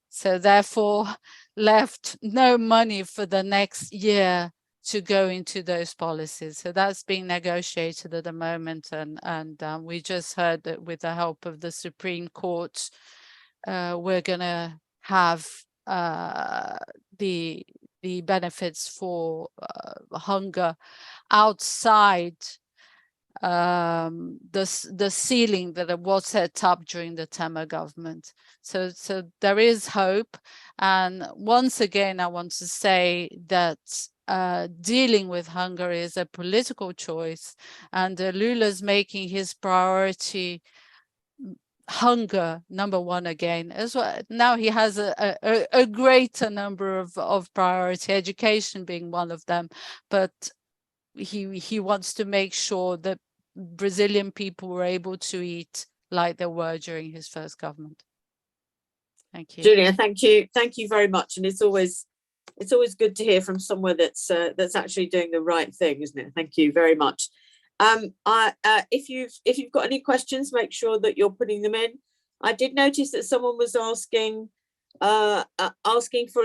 So therefore left no money for the next year to go into those policies. So that's being negotiated at the moment. And we just heard that with the help of the Supreme Court, we're gonna have the benefits for hunger outside the ceiling that was set up during the Temer government. So there is hope. And once again, I want to say that dealing with hunger is a political choice, and Lula's making his priority hunger number one again as well. Now he has a greater number of priority, education being one of them, but he wants to make sure that Brazilian people were able to eat like they were during his first government. Thank you, Julia. Thank you very much. And it's always good to hear from somewhere that's actually doing the right thing, isn't it? Thank you very much. If you've got any questions, make sure that you're putting them in. I did notice that someone was asking for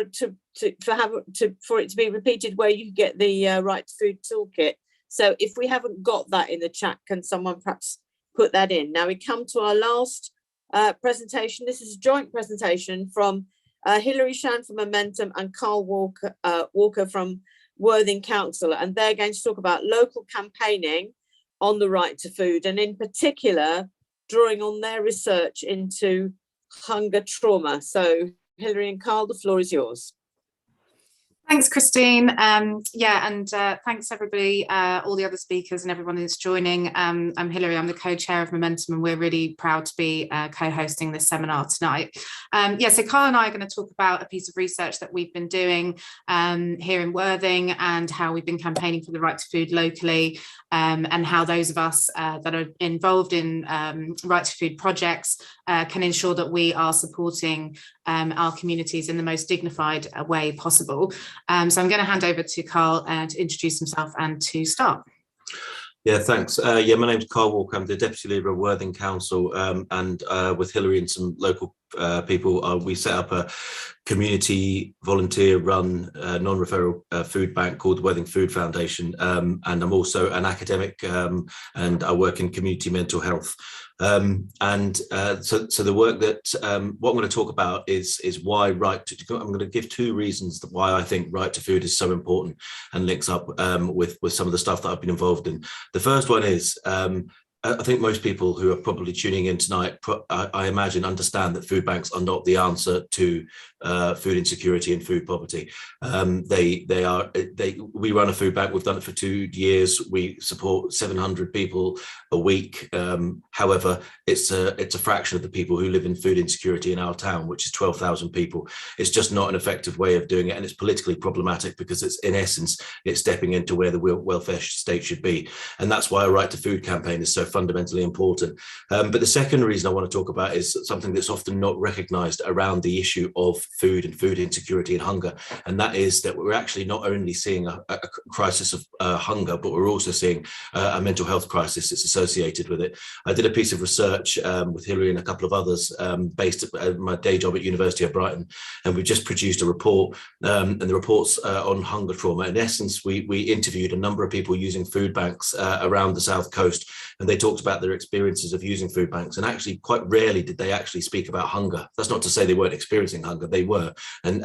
it to be repeated where you get the Right to Food toolkit. So if we haven't got that in the chat, can someone perhaps put that in? Now we come to our last presentation. This is a joint presentation from Hilary Schan from Momentum and Carl Walker from Worthing Council, and they're going to talk about local campaigning on the right to food, and in particular drawing on their research into hunger trauma. So Hilary and Carl, the floor is yours. Thanks, Christine. Thanks everybody, all the other speakers and everyone who's joining. I'm Hilary, I'm the co-chair of Momentum, and we're really proud to be co-hosting this seminar tonight. So Carl and I are going to talk about a piece of research that we've been doing here in Worthing, and how we've been campaigning for the right to food locally, and how those of us that are involved in right to food projects can ensure that we are supporting our communities in the most dignified way possible. So I'm going to hand over to Carl to introduce himself and to start. Yeah, thanks. My name's Carl Walker. I'm the Deputy Leader of Worthing Council, and with Hilary and some local people, we set up a community volunteer-run non-referral food bank called the Worthing Food Foundation, and I'm also an academic, and I work in community mental health. So the work that what I'm going to talk about is why I'm going to give two reasons why I think right to food is so important and links up with some of the stuff that I've been involved in. The first one is I think most people who are probably tuning in tonight, I imagine, understand that food banks are not the answer to food insecurity and food poverty. We run a food bank. We've done it for 2 years. We support 700 people a week. However, it's a fraction of the people who live in food insecurity in our town, which is 12,000 people. It's just not an effective way of doing it, and it's politically problematic because it's, in essence, it's stepping into where the welfare state should be, and that's why a right to food campaign is so fundamentally important. But the second reason I want to talk about is something that's often not recognised around the issue of food and food insecurity and hunger, and that is that we're actually not only seeing a crisis of hunger, but we're also seeing a mental health crisis that's associated with it. I did a piece of research with Hilary and a couple of others based at my day job at University of Brighton, and we just produced a report, and the report's on hunger trauma. In essence, we interviewed a number of people using food banks around the South Coast, and they talked about their experiences of using food banks, and actually quite rarely did they actually speak about hunger. That's not to say they weren't experiencing hunger, they were, and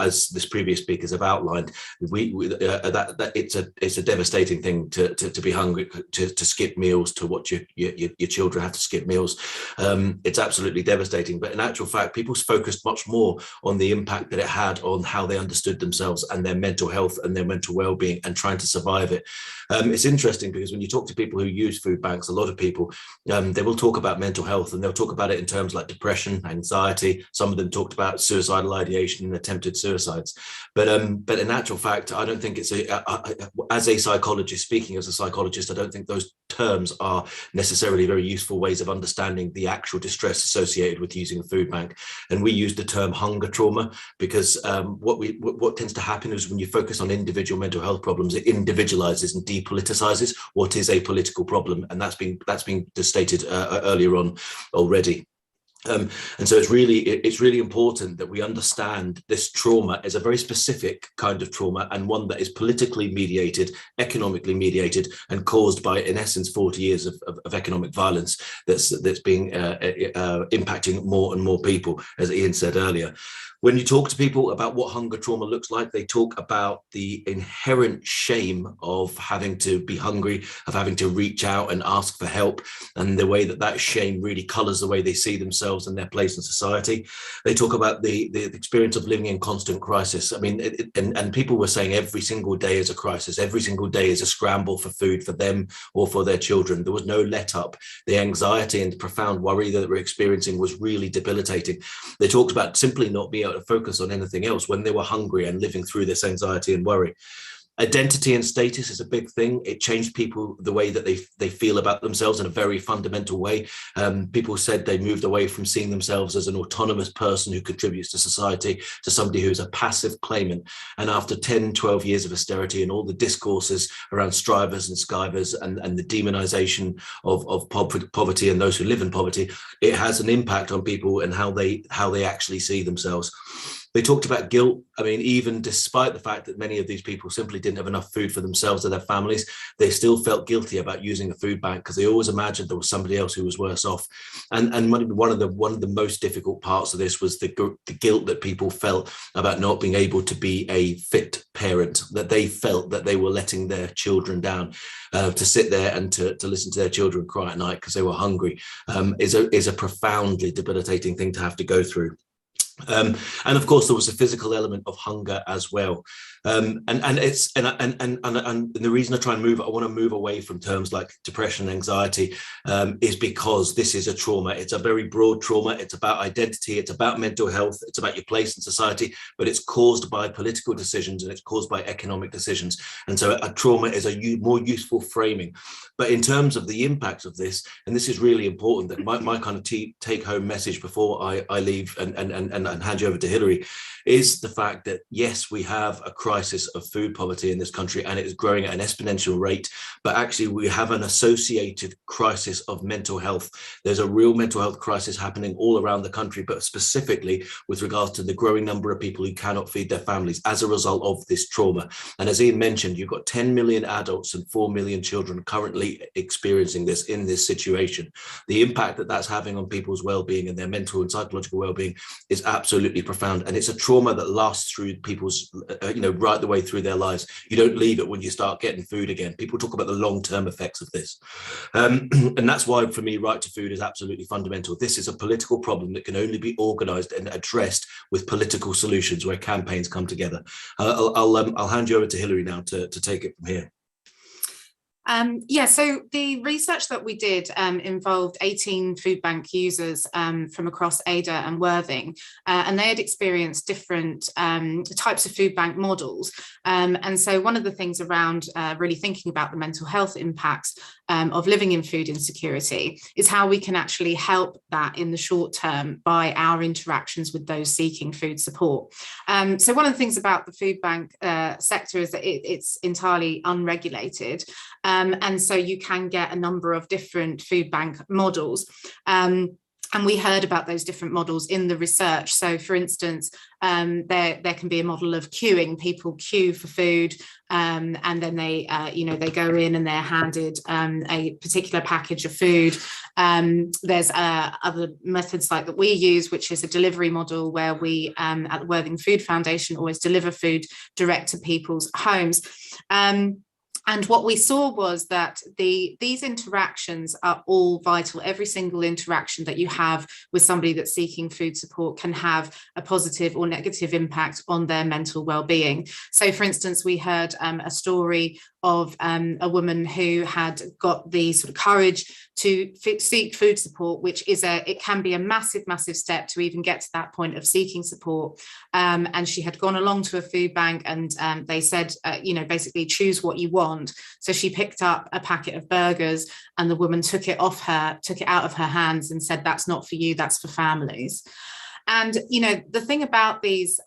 as this previous speakers have outlined, it's a devastating thing to be hungry, to skip meals, to watch your children have to skip meals. It's absolutely devastating, but in actual fact, people focused much more on the impact that it had on how they understood themselves and their mental health and their mental well-being and trying to survive it. It's interesting because when you talk to people who use food banks, a lot of people, they will talk about mental health, and they'll talk about it in terms like depression, anxiety. Some of them talked about suicidal ideation and attempted suicides. But in actual fact, I don't think it's as a psychologist, speaking as a psychologist, I don't think those terms are necessarily very useful ways of understanding the actual distress associated with using a food bank. And we use the term hunger trauma because what tends to happen is when you focus on individual mental health problems, it individualizes and depoliticizes what is a political problem, and that's been stated earlier on already. And so it's really important that we understand this trauma is a very specific kind of trauma, and one that is politically mediated, economically mediated, and caused by, in essence, 40 years of economic violence that's being impacting more and more people, as Ian said earlier. When you talk to people about what hunger trauma looks like, they talk about the inherent shame of having to be hungry, of having to reach out and ask for help, and the way that shame really colours the way they see themselves and their place in society. They talk about the experience of living in constant crisis. I mean, and people were saying every single day is a crisis, every single day is a scramble for food for them or for their children. There was no let up. The anxiety and the profound worry that they were experiencing was really debilitating. They talked about simply not being able to focus on anything else when they were hungry and living through this anxiety and worry. Identity and status is a big thing. It changed people, the way that they feel about themselves in a very fundamental way. People said they moved away from seeing themselves as an autonomous person who contributes to society to somebody who's a passive claimant. And after 10, 12 years of austerity and all the discourses around strivers and skivers and the demonization of poverty and those who live in poverty, it has an impact on people and how they actually see themselves. They talked about guilt. I mean, even despite the fact that many of these people simply didn't have enough food for themselves or their families, they still felt guilty about using a food bank because they always imagined there was somebody else who was worse off. And one of the most difficult parts of this was the guilt that people felt about not being able to be a fit parent, that they felt that they were letting their children down. To sit there and to listen to their children cry at night because they were hungry is a profoundly debilitating thing to have to go through. And of course, there was a physical element of hunger as well. And the reason I want to move away from terms like depression and anxiety is because this is a trauma. It's a very broad trauma. It's about identity. It's about mental health. It's about your place in society, but it's caused by political decisions and it's caused by economic decisions. And so a trauma is a more useful framing. But in terms of the impact of this, and this is really important, that my kind of take home message before I leave and hand you over to Hilary, is the fact that yes, we have a crisis of food poverty in this country and it is growing at an exponential rate, but actually we have an associated crisis of mental health. There's a real mental health crisis happening all around the country, but specifically with regards to the growing number of people who cannot feed their families as a result of this trauma. And as Ian mentioned, you've got 10 million adults and 4 million children currently experiencing this in this situation. The impact that that's having on people's well-being and their mental and psychological well-being is absolutely profound, and it's a trauma that lasts through people's right the way through their lives. You don't leave it when you start getting food again. People talk about the long-term effects of this, and that's why for me right to food is absolutely fundamental. This is a political problem that can only be organized and addressed with political solutions where campaigns come together. I'll hand you over to Hilary now to take it from here. So the research that we did involved 18 food bank users from across Ada and Worthing, and they had experienced different types of food bank models. And so one of the things around really thinking about the mental health impacts of living in food insecurity is how we can actually help that in the short term by our interactions with those seeking food support. So one of the things about the food bank sector is that it's entirely unregulated. And so you can get a number of different food bank models. And we heard about those different models in the research. So for instance, there can be a model of queuing. People queue for food and then they go in and they're handed a particular package of food. There's other methods like that we use, which is a delivery model where we at the Worthing Food Foundation always deliver food direct to people's homes. And what we saw was that these interactions are all vital. Every single interaction that you have with somebody that's seeking food support can have a positive or negative impact on their mental well-being. So for instance, we heard a story of a woman who had got the sort of courage to seek food support, which is it can be a massive step to even get to that point of seeking support. And she had gone along to a food bank, and they said, basically choose what you want. So she picked up a packet of burgers, and the woman took it out of her hands and said, that's not for you, that's for families. And, the thing about these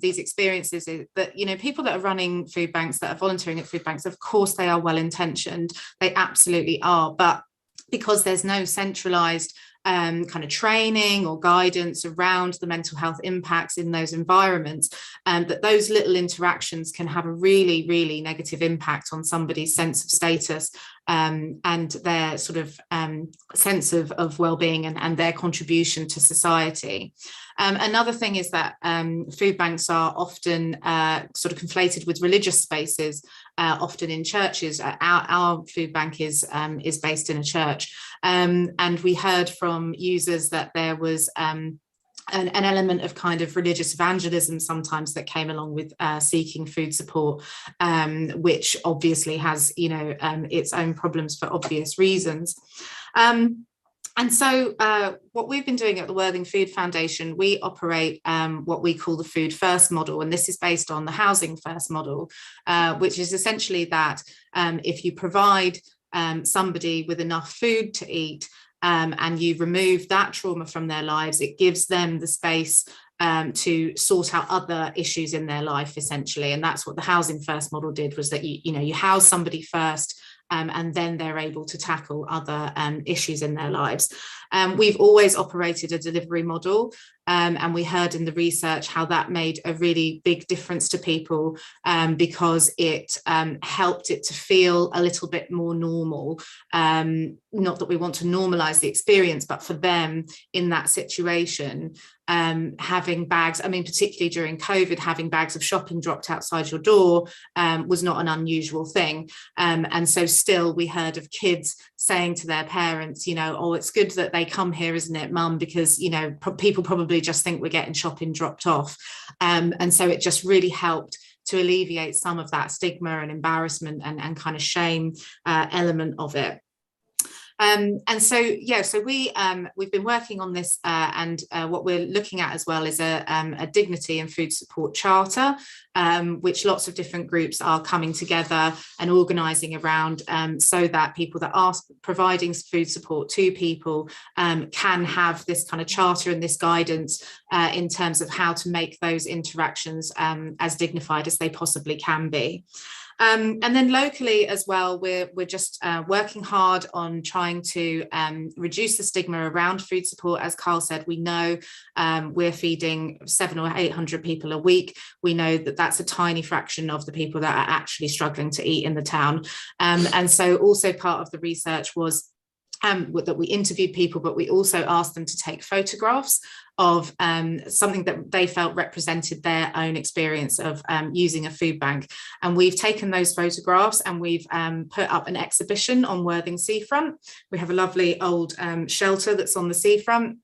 experiences is that, people that are running food banks, that are volunteering at food banks, of course, they are well-intentioned. They absolutely are. But because there's no centralized kind of training or guidance around the mental health impacts in those environments, that those little interactions can have a really, really negative impact on somebody's sense of status and their sort of sense of well-being and their contribution to society. Another thing is that food banks are often sort of conflated with religious spaces, often in churches. Our food bank is based in a church, and we heard from users that there was an element of kind of religious evangelism sometimes that came along with seeking food support, which obviously has its own problems for obvious reasons. And so what we've been doing at the Worthing Food Foundation, we operate what we call the Food First model. And this is based on the Housing First model, which is essentially that if you provide somebody with enough food to eat and you remove that trauma from their lives, it gives them the space to sort out other issues in their life, essentially. And that's what the Housing First model did, was that you house somebody first, and then they're able to tackle other issues in their lives. We've always operated a delivery model, and we heard in the research how that made a really big difference to people, because it helped it to feel a little bit more normal. Not that we want to normalise the experience, but for them in that situation, having bags, particularly during COVID, having bags of shopping dropped outside your door was not an unusual thing. And so still we heard of kids saying to their parents, oh, it's good that they come here, isn't it, mum, because, people probably just think we're getting shopping dropped off. And so it just really helped to alleviate some of that stigma and embarrassment and kind of shame element of it. And so we've been working on this, and what we're looking at as well is a dignity and food support charter, which lots of different groups are coming together and organising around, so that people that are providing food support to people can have this kind of charter and this guidance in terms of how to make those interactions as dignified as they possibly can be. And then locally as well, we're just working hard on trying to reduce the stigma around food support. As Carl said, we know we're feeding 700 or 800 people a week. We know that that's a tiny fraction of the people that are actually struggling to eat in the town. And so also part of the research was that we interviewed people, but we also asked them to take photographs of something that they felt represented their own experience of using a food bank. And we've taken those photographs and we've put up an exhibition on Worthing Seafront. We have a lovely old shelter that's on the seafront.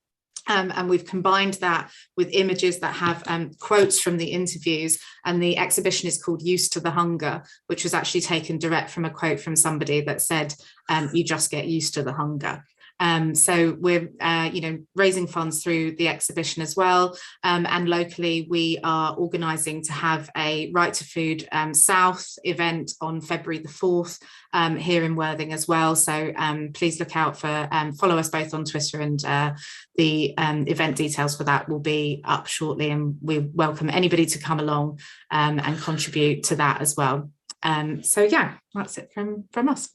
And we've combined that with images that have quotes from the interviews, and the exhibition is called Used to the Hunger, which was actually taken direct from a quote from somebody that said, you just get used to the hunger. So we're raising funds through the exhibition as well, and locally we are organising to have a Right to Food South event on February the 4th here in Worthing as well. So please look out for, follow us both on Twitter, and the event details for that will be up shortly, and we welcome anybody to come along and contribute to that as well. So yeah, that's it from us.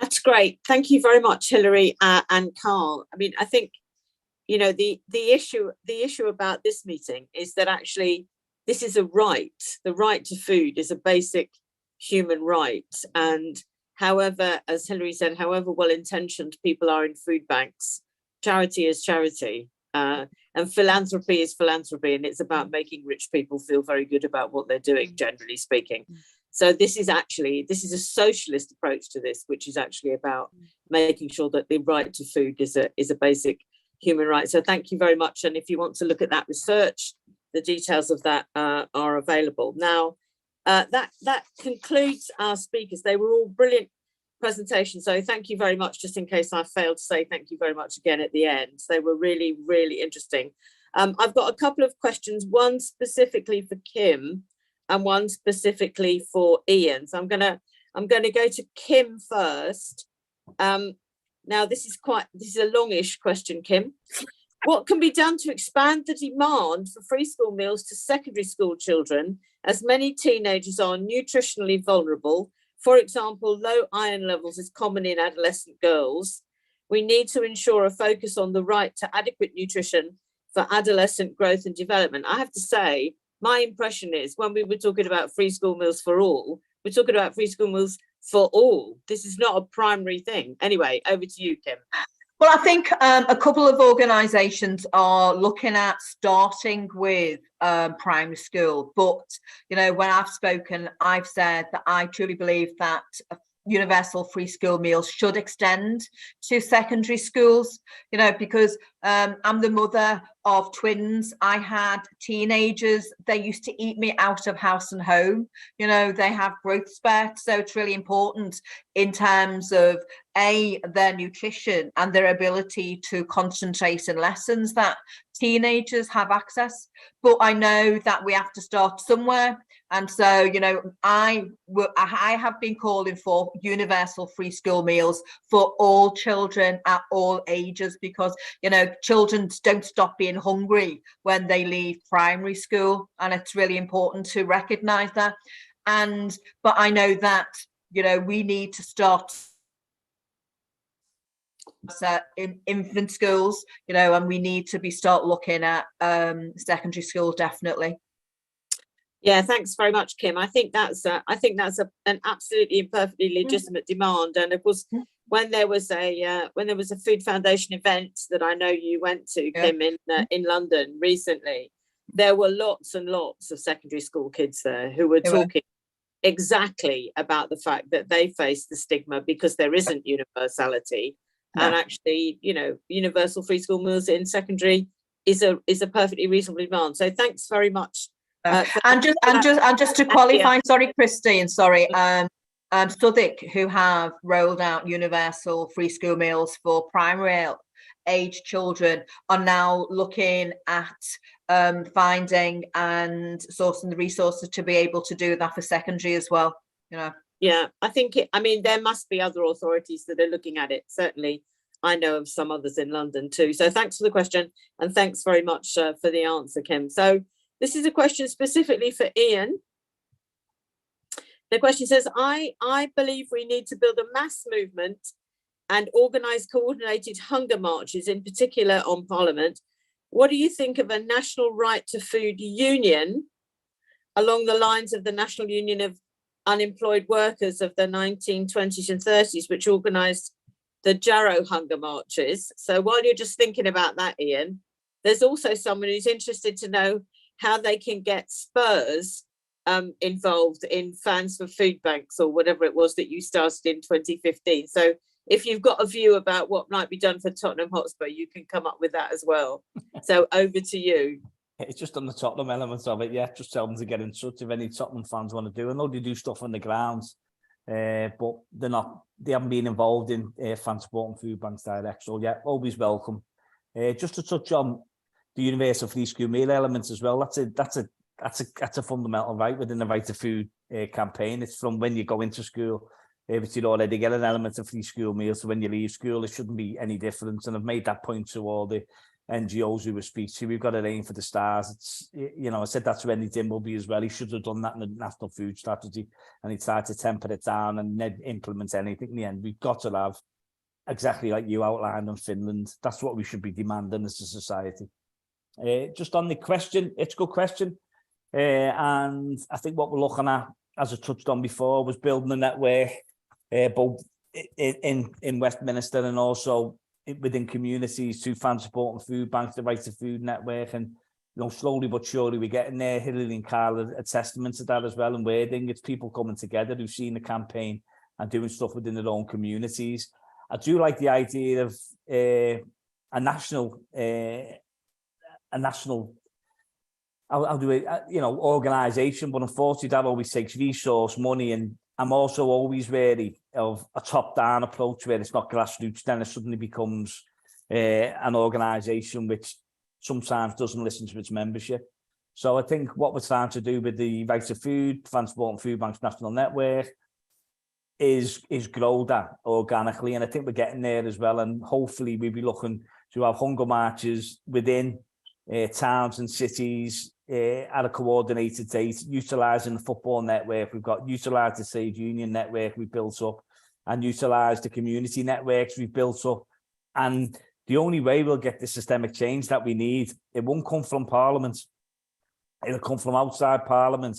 That's great. Thank you very much, Hilary and Carl. I think, the issue about this meeting is that actually this is a right. The right to food is a basic human right. And however, as Hilary said, however well-intentioned people are in food banks, charity is charity. And philanthropy is philanthropy. And it's about making rich people feel very good about what they're doing, generally speaking. So this is a socialist approach to this, which is actually about making sure that the right to food is a basic human right. So thank you very much. And if you want to look at that research, the details of that are available. Now, That concludes our speakers. They were all brilliant presentations. So thank you very much, just in case I failed to say thank you very much again at the end. They were really, really interesting. I've got a couple of questions, one specifically for Kim and one specifically for Ian. So I'm gonna go to Kim first. Now this is a longish question, Kim. What can be done to expand the demand for free school meals to secondary school children, as many teenagers are nutritionally vulnerable? For example, low iron levels is common in adolescent girls. We need to ensure a focus on the right to adequate nutrition for adolescent growth and development. I have to say, my impression is when we were talking about free school meals for all, we're talking about free school meals for all. This is not a primary thing. Anyway, over to you, Kim. Well, I think a couple of organisations are looking at starting with primary school. But, you know, when I've spoken, I've said that I truly believe that universal free school meals should extend to secondary schools, you know, because I'm the mother of twins. I had teenagers, they used to eat me out of house and home, you know, they have growth spurts. So it's really important in terms of their nutrition and their ability to concentrate in lessons that teenagers have access. But I know that we have to start somewhere. And so, you know, I have been calling for universal free school meals for all children at all ages, because, you know, children don't stop being hungry when they leave primary school. And it's really important to recognise that. But I know that, you know, we need to start in infant schools, you know, and we need to start looking at secondary schools, definitely. Yeah, thanks very much, Kim. I think that's an absolutely and perfectly legitimate demand. And of course, when there was a Food Foundation event that I know you went to, Kim, in London recently, there were lots and lots of secondary school kids there who were talking exactly about the fact that they face the stigma because there isn't universality. No. And actually, you know, universal free school meals in secondary is a perfectly reasonable demand. So thanks very much. And just to qualify, sorry, Christine, sorry, Southwark, who have rolled out universal free school meals for primary age children, are now looking at finding and sourcing the resources to be able to do that for secondary as well, you know. Yeah, I think there must be other authorities that are looking at it. Certainly, I know of some others in London too. So thanks for the question, and thanks very much for the answer, Kim. So this is a question specifically for Ian. The question says, I believe we need to build a mass movement and organise coordinated hunger marches, in particular on Parliament. What do you think of a national right to food union along the lines of the National Union of Unemployed Workers of the 1920s and 30s, which organised the Jarrow hunger marches? So while you're just thinking about that, Ian, there's also someone who's interested to know how they can get Spurs involved in Fans for Food Banks, or whatever it was that you started in 2015. So if you've got a view about what might be done for Tottenham Hotspur, you can come up with that as well. So over to you. It's just on the Tottenham elements of it, yeah. Just tell them to get in touch if any Tottenham fans want to do. I know they do stuff on the grounds, but they haven't been involved in fan support and food banks direct. So yeah, always welcome. Just to touch on the universal free school meal elements as well. That's a fundamental right within the Right to Food campaign. It's from when you go into school, if you already get an element of free school meals, so when you leave school, it shouldn't be any different. And I've made that point to all the NGOs who we speak to. We've got to aim for the stars. It's, you know, I said that to Andy Dimbleby as well. He should have done that in the National Food Strategy, and he tried to temper it down and then implement anything in the end. We've got to have, exactly like you outlined in Finland, that's what we should be demanding as a society. Just on the question, it's a good question. And I think what we're looking at, as I touched on before, was building a network both in Westminster and also within communities to fan support and food banks, the Right to Food network. And, you know, slowly but surely we're getting there. Hilary and Carl are a testament to that as well. And Worthing, it's people coming together who've seen the campaign and doing stuff within their own communities. I do like the idea of a national I'll do it, you know, organisation, but unfortunately that always takes resource, money, and I'm also always wary of a top-down approach where it's not grassroots, then it suddenly becomes an organisation which sometimes doesn't listen to its membership. So I think what we're trying to do with the Right to Food, Transport and Food Banks National Network is grow that organically, and I think we're getting there as well, and hopefully we'll be looking to have hunger marches within towns and cities at a coordinated date, utilising the football network. We've got utilised the trade union network we've built up and utilised the community networks we've built up. And the only way we'll get the systemic change that we need, it won't come from Parliament. It'll come from outside Parliament,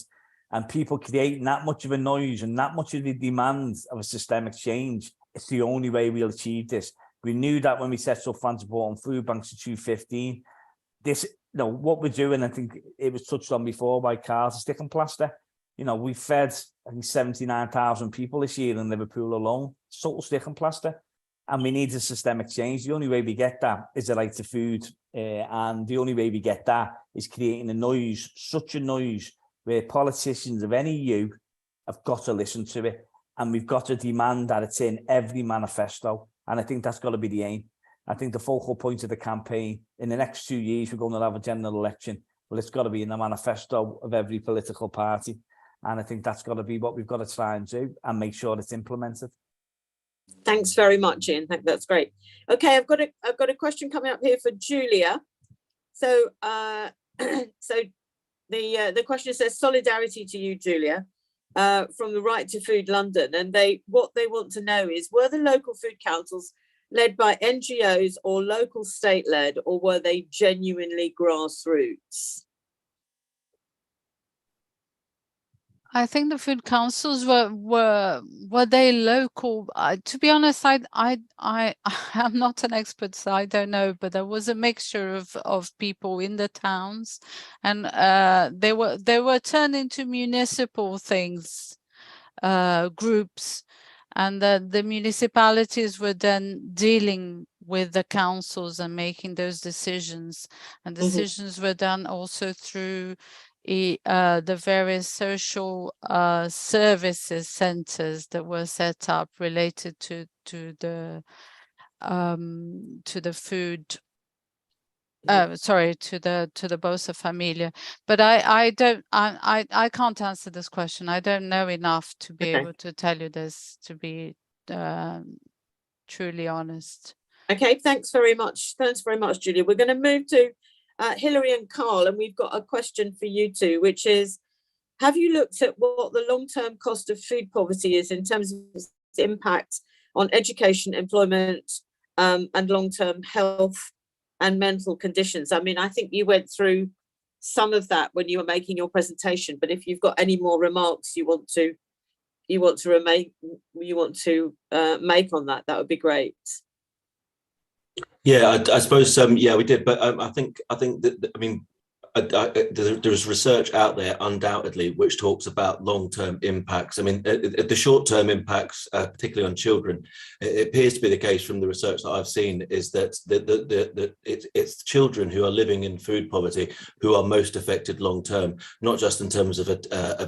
and people creating that much of a noise and that much of the demand of a systemic change. It's the only way we'll achieve this. We knew that when we set up Transport and Food Banks in 2015. This, you know, what we're doing, I think it was touched on before by Carl, is stick and plaster. You know, we fed, I think, 79,000 people this year in Liverpool alone. It's total stick and plaster. And we need a systemic change. The only way we get that is the right to food. And the only way we get that is creating a noise, such a noise, where politicians of any hue have got to listen to it. And we've got to demand that it's in every manifesto. And I think that's got to be the aim. I think the focal point of the campaign, in the next 2 years, we're going to have a general election. Well, it's got to be in the manifesto of every political party. And I think that's got to be what we've got to try and do and make sure it's implemented. Thanks very much, Ian. That's great. Okay, I've got a question coming up here for Julia. So, the question says, solidarity to you, Julia, from the Right to Food London, and what they want to know is, were the local food councils led by NGOs or local state-led, or were they genuinely grassroots? I think the food councils were they local? To be honest, I'm not an expert, so I don't know. But there was a mixture of people in the towns, and they were turned into municipal things, groups, and the municipalities were then dealing with the councils and making those decisions. And decisions were done also through the various social services centers that were set up related to the food, to the Bolsa Familia. But I can't answer this question. I don't know enough to be able to tell you this, to be truly honest. Okay, thanks very much. Thanks very much, Julia. We're going to move to Hilary and Carl, and we've got a question for you two, which is, have you looked at what the long-term cost of food poverty is in terms of its impact on education, employment, and long-term health and mental conditions? I mean, I think you went through some of that when you were making your presentation, but if you've got any more remarks you want to make on that, that would be great. Yeah, I suppose yeah, we did, but I think that, I mean, there's research out there undoubtedly which talks about long-term impacts. I mean, the short-term impacts, particularly on children, it appears to be the case from the research that I've seen, is that it's children who are living in food poverty who are most affected long-term, not just in terms of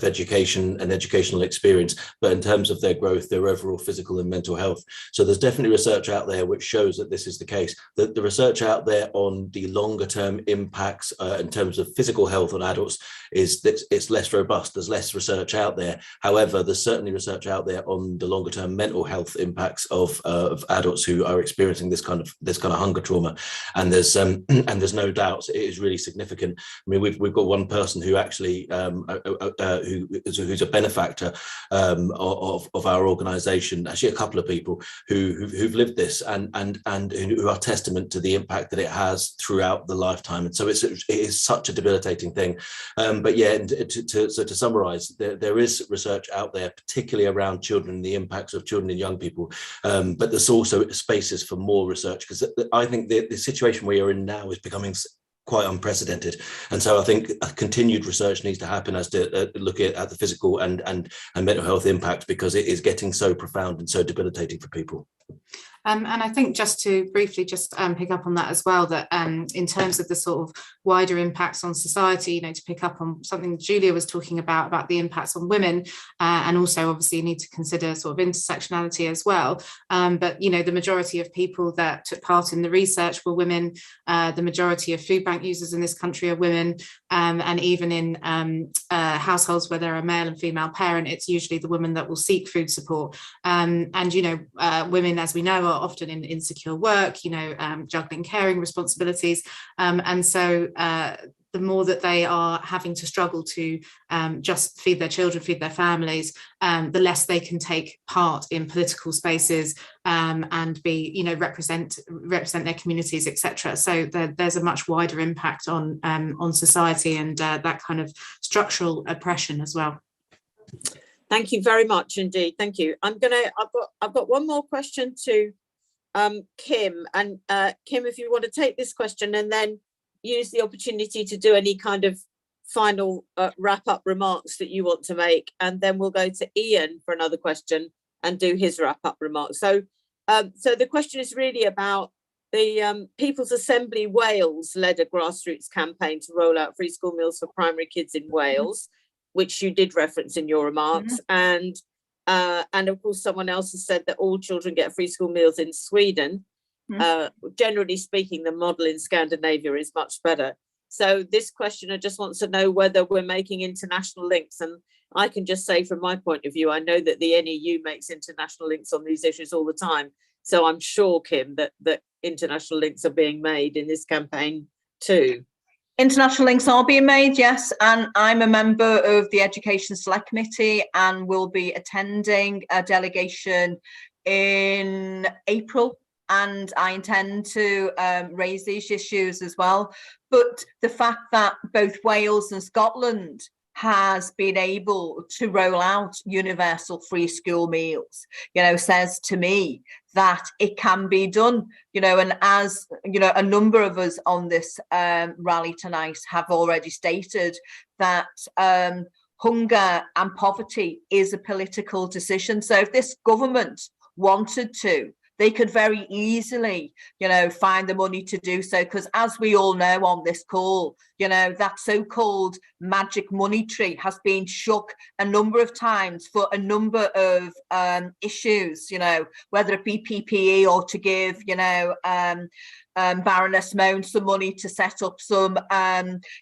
education and educational experience, but in terms of their growth, their overall physical and mental health. So there's definitely research out there which shows that this is the case. The research out there on the longer-term impacts in terms of physical health on adults is that it's less robust. There's less research out there. However, there's certainly research out there on the longer term mental health impacts of adults who are experiencing this kind of hunger trauma. And there's no doubt it is really significant. I mean, we've got one person who actually who's a benefactor of our organisation. Actually, a couple of people who've lived this and who are testament to the impact that it has throughout the lifetime. And so it is such a debilitating thing. But yeah, to summarize, there is research out there, particularly around children, the impacts of children and young people. But there's also spaces for more research, because I think the situation we are in now is becoming quite unprecedented. And so I think a continued research needs to happen as to look at the physical and mental health impact, because it is getting so profound and so debilitating for people. And I think just to briefly pick up on that as well, that in terms of the sort of wider impacts on society, you know, to pick up on something Julia was talking about the impacts on women, and also obviously you need to consider sort of intersectionality as well. But, you know, the majority of people that took part in the research were women. The majority of food bank users in this country are women, and even in households where there are a male and female parent, it's usually the woman that will seek food support. And, you know, women, as we know, are often in insecure work, you know, juggling caring responsibilities. And so the more that they are having to struggle to just feed their children, feed their families, the less they can take part in political spaces and be, you know, represent their communities, etc. So there's a much wider impact on society and that kind of structural oppression as well. Thank you very much indeed. Thank you. I've got one more question to Kim, and Kim, if you want to take this question and then use the opportunity to do any kind of final wrap-up remarks that you want to make, and then we'll go to Ian for another question and do his wrap-up remarks. So the question is really about the People's Assembly Wales led a grassroots campaign to roll out free school meals for primary kids in Wales, which you did reference in your remarks, and of course someone else has said that all children get free school meals in Sweden. Generally speaking, the model in Scandinavia is much better. So this questioner just wants to know whether we're making international links, and I can just say from my point of view, I know that the NEU makes international links on these issues all the time. So I'm sure, Kim, that international links are being made in this campaign too. International links are being made, yes, and I'm a member of the Education Select Committee and will be attending a delegation in April, and I intend to raise these issues as well. But the fact that both Wales and Scotland has been able to roll out universal free school meals, you know, says to me that it can be done, you know, and as you know, a number of us on this rally tonight have already stated that hunger and poverty is a political decision. So if this government wanted to, they could very easily, you know, find the money to do so, because as we all know on this call, you know, that so-called magic money tree has been shook a number of times for a number of issues, you know, whether it be PPE or to give, you know, Baroness Moan some money to set up some,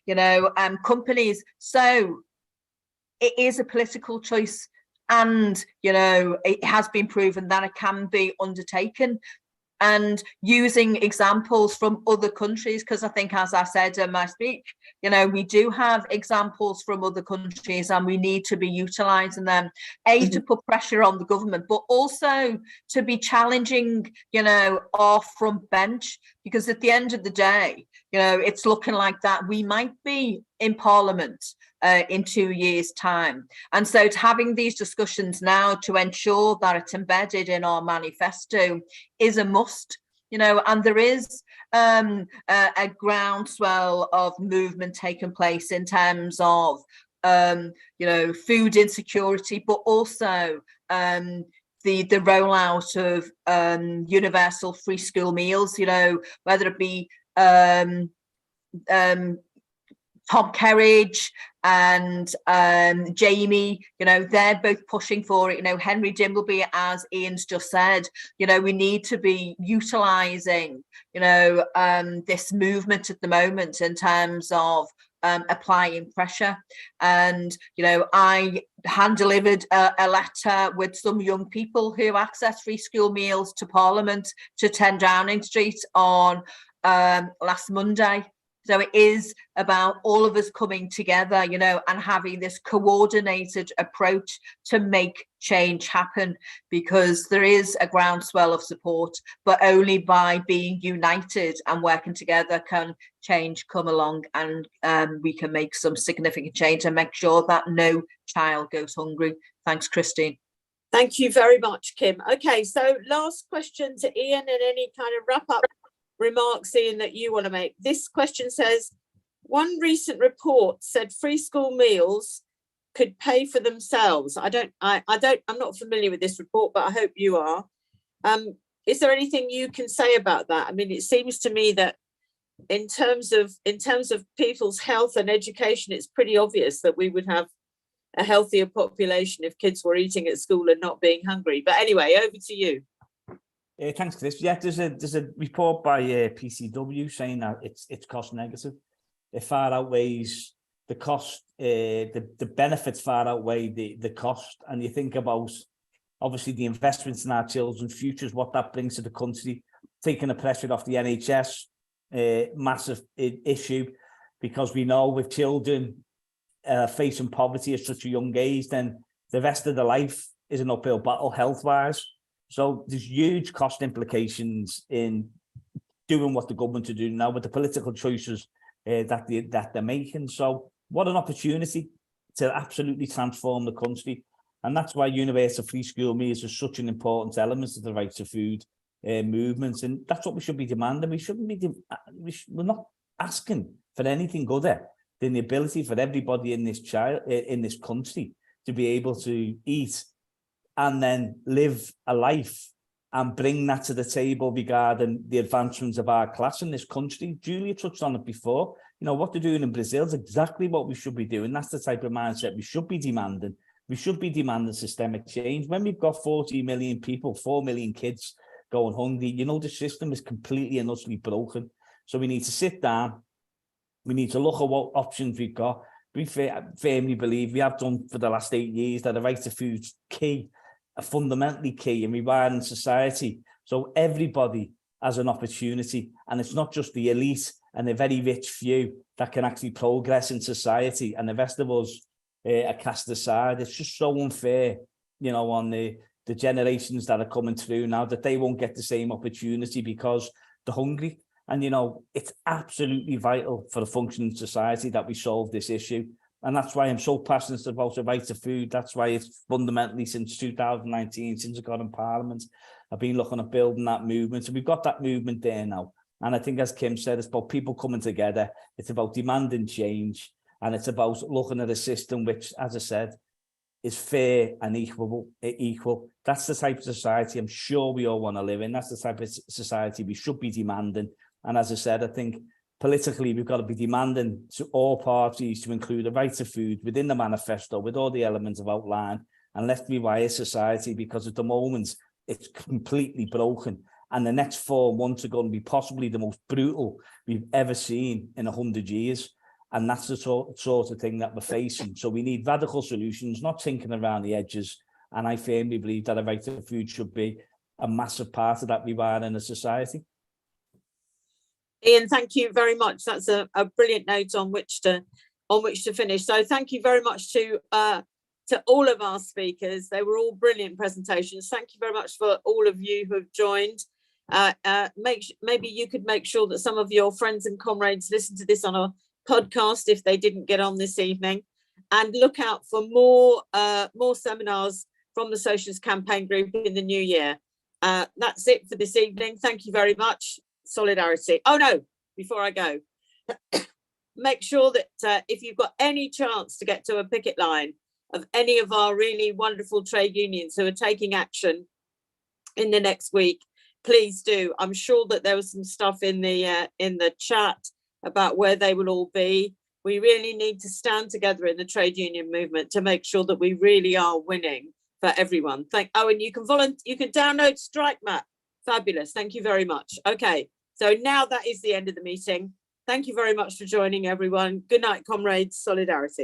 you know, companies. So it is a political choice. And, you know, it has been proven that it can be undertaken. And using examples from other countries, because I think, as I said in my speech, you know, we do have examples from other countries and we need to be utilising them, to put pressure on the government, but also to be challenging, you know, our front bench, because at the end of the day, you know, it's looking like that we might be in Parliament in 2 years' time. And so having these discussions now to ensure that it's embedded in our manifesto is a must, you know, and there is a groundswell of movement taking place in terms of, you know, food insecurity, but also the rollout of universal free school meals, you know, whether it be Tom Kerridge and Jamie, you know, they're both pushing for it. You know, Henry Dimbleby, as Ian's just said, you know, we need to be utilising, you know, this movement at the moment in terms of applying pressure. And, you know, I hand delivered a letter with some young people who access free school meals to Parliament to 10 Downing Street on last Monday. So it is about all of us coming together, you know, and having this coordinated approach to make change happen, because there is a groundswell of support, but only by being united and working together can change come along, and we can make some significant change and make sure that no child goes hungry. Thanks, Christine. Thank you very much, Kim. Okay, so last question to Ian, and any kind of wrap up remarks, Ian, that you want to make. This question says, one recent report said free school meals could pay for themselves. I'm not familiar with this report, but I hope you are. is there anything you can say about that? I mean, it seems to me that in terms of people's health and education, it's pretty obvious that we would have a healthier population if kids were eating at school and not being hungry. But anyway, over to you. Thanks, Chris. Yeah, there's a report by PCW saying that it's cost negative. It far outweighs the cost. The benefits far outweigh the cost. And you think about obviously the investments in our children's futures, what that brings to the country, taking the pressure off the NHS, massive issue, because we know with children facing poverty at such a young age, then the rest of their life is an uphill battle health-wise. So there's huge cost implications in doing what the government are doing now with the political choices that they're making. So what an opportunity to absolutely transform the country. And that's why universal free school meals are such an important element of the right to food movements. And that's what we should be demanding. We shouldn't be, we're not asking for anything other than the ability for everybody in this country to be able to eat and then live a life and bring that to the table regarding the advancements of our class in this country. Julia touched on it before. You know, what they're doing in Brazil is exactly what we should be doing. That's the type of mindset we should be demanding. We should be demanding systemic change. When we've got 40 million people, 4 million kids going hungry, you know, the system is completely and utterly broken. So we need to sit down. We need to look at what options we've got. We firmly believe, we have done for the last 8 years, that the right to food is key, fundamentally key in rewiring society. So everybody has an opportunity, and it's not just the elite and the very rich few that can actually progress in society, and the rest of us are cast aside. It's just so unfair, you know, on the generations that are coming through now, that they won't get the same opportunity because they're hungry. And, you know, it's absolutely vital for a functioning society that we solve this issue. And that's why I'm so passionate about the right to food. That's why it's fundamentally, since 2019, since I got in Parliament, I've been looking at building that movement. So we've got that movement there now. And I think, as Kim said, it's about people coming together. It's about demanding change. And it's about looking at a system which, as I said, is fair and equal. That's the type of society I'm sure we all want to live in. That's the type of society we should be demanding. And as I said, I think politically, we've got to be demanding to all parties to include the right to food within the manifesto, with all the elements I've outlined, and let's rewire society, because at the moment, it's completely broken. And the next 4 months are going to be possibly the most brutal we've ever seen in 100 years. And that's the sort of thing that we're facing. So we need radical solutions, not thinking around the edges. And I firmly believe that a right to food should be a massive part of that rewiring of society. Ian, thank you very much. That's a brilliant note on which to finish. So thank you very much to all of our speakers. They were all brilliant presentations. Thank you very much for all of you who have joined. Maybe you could make sure that some of your friends and comrades listen to this on a podcast if they didn't get on this evening, and look out for more seminars from the Socialist Campaign Group in the new year. That's it for this evening. Thank you very much. Solidarity. Oh no, before I go, make sure that if you've got any chance to get to a picket line of any of our really wonderful trade unions who are taking action in the next week, please do. I'm sure that there was some stuff in the chat about where they will all be. We really need to stand together in the trade union movement to make sure that we really are winning for everyone. And you can download Strike Map. Fabulous. Thank you very much. Okay, so now that is the end of the meeting. Thank you very much for joining, everyone. Good night, comrades. Solidarity.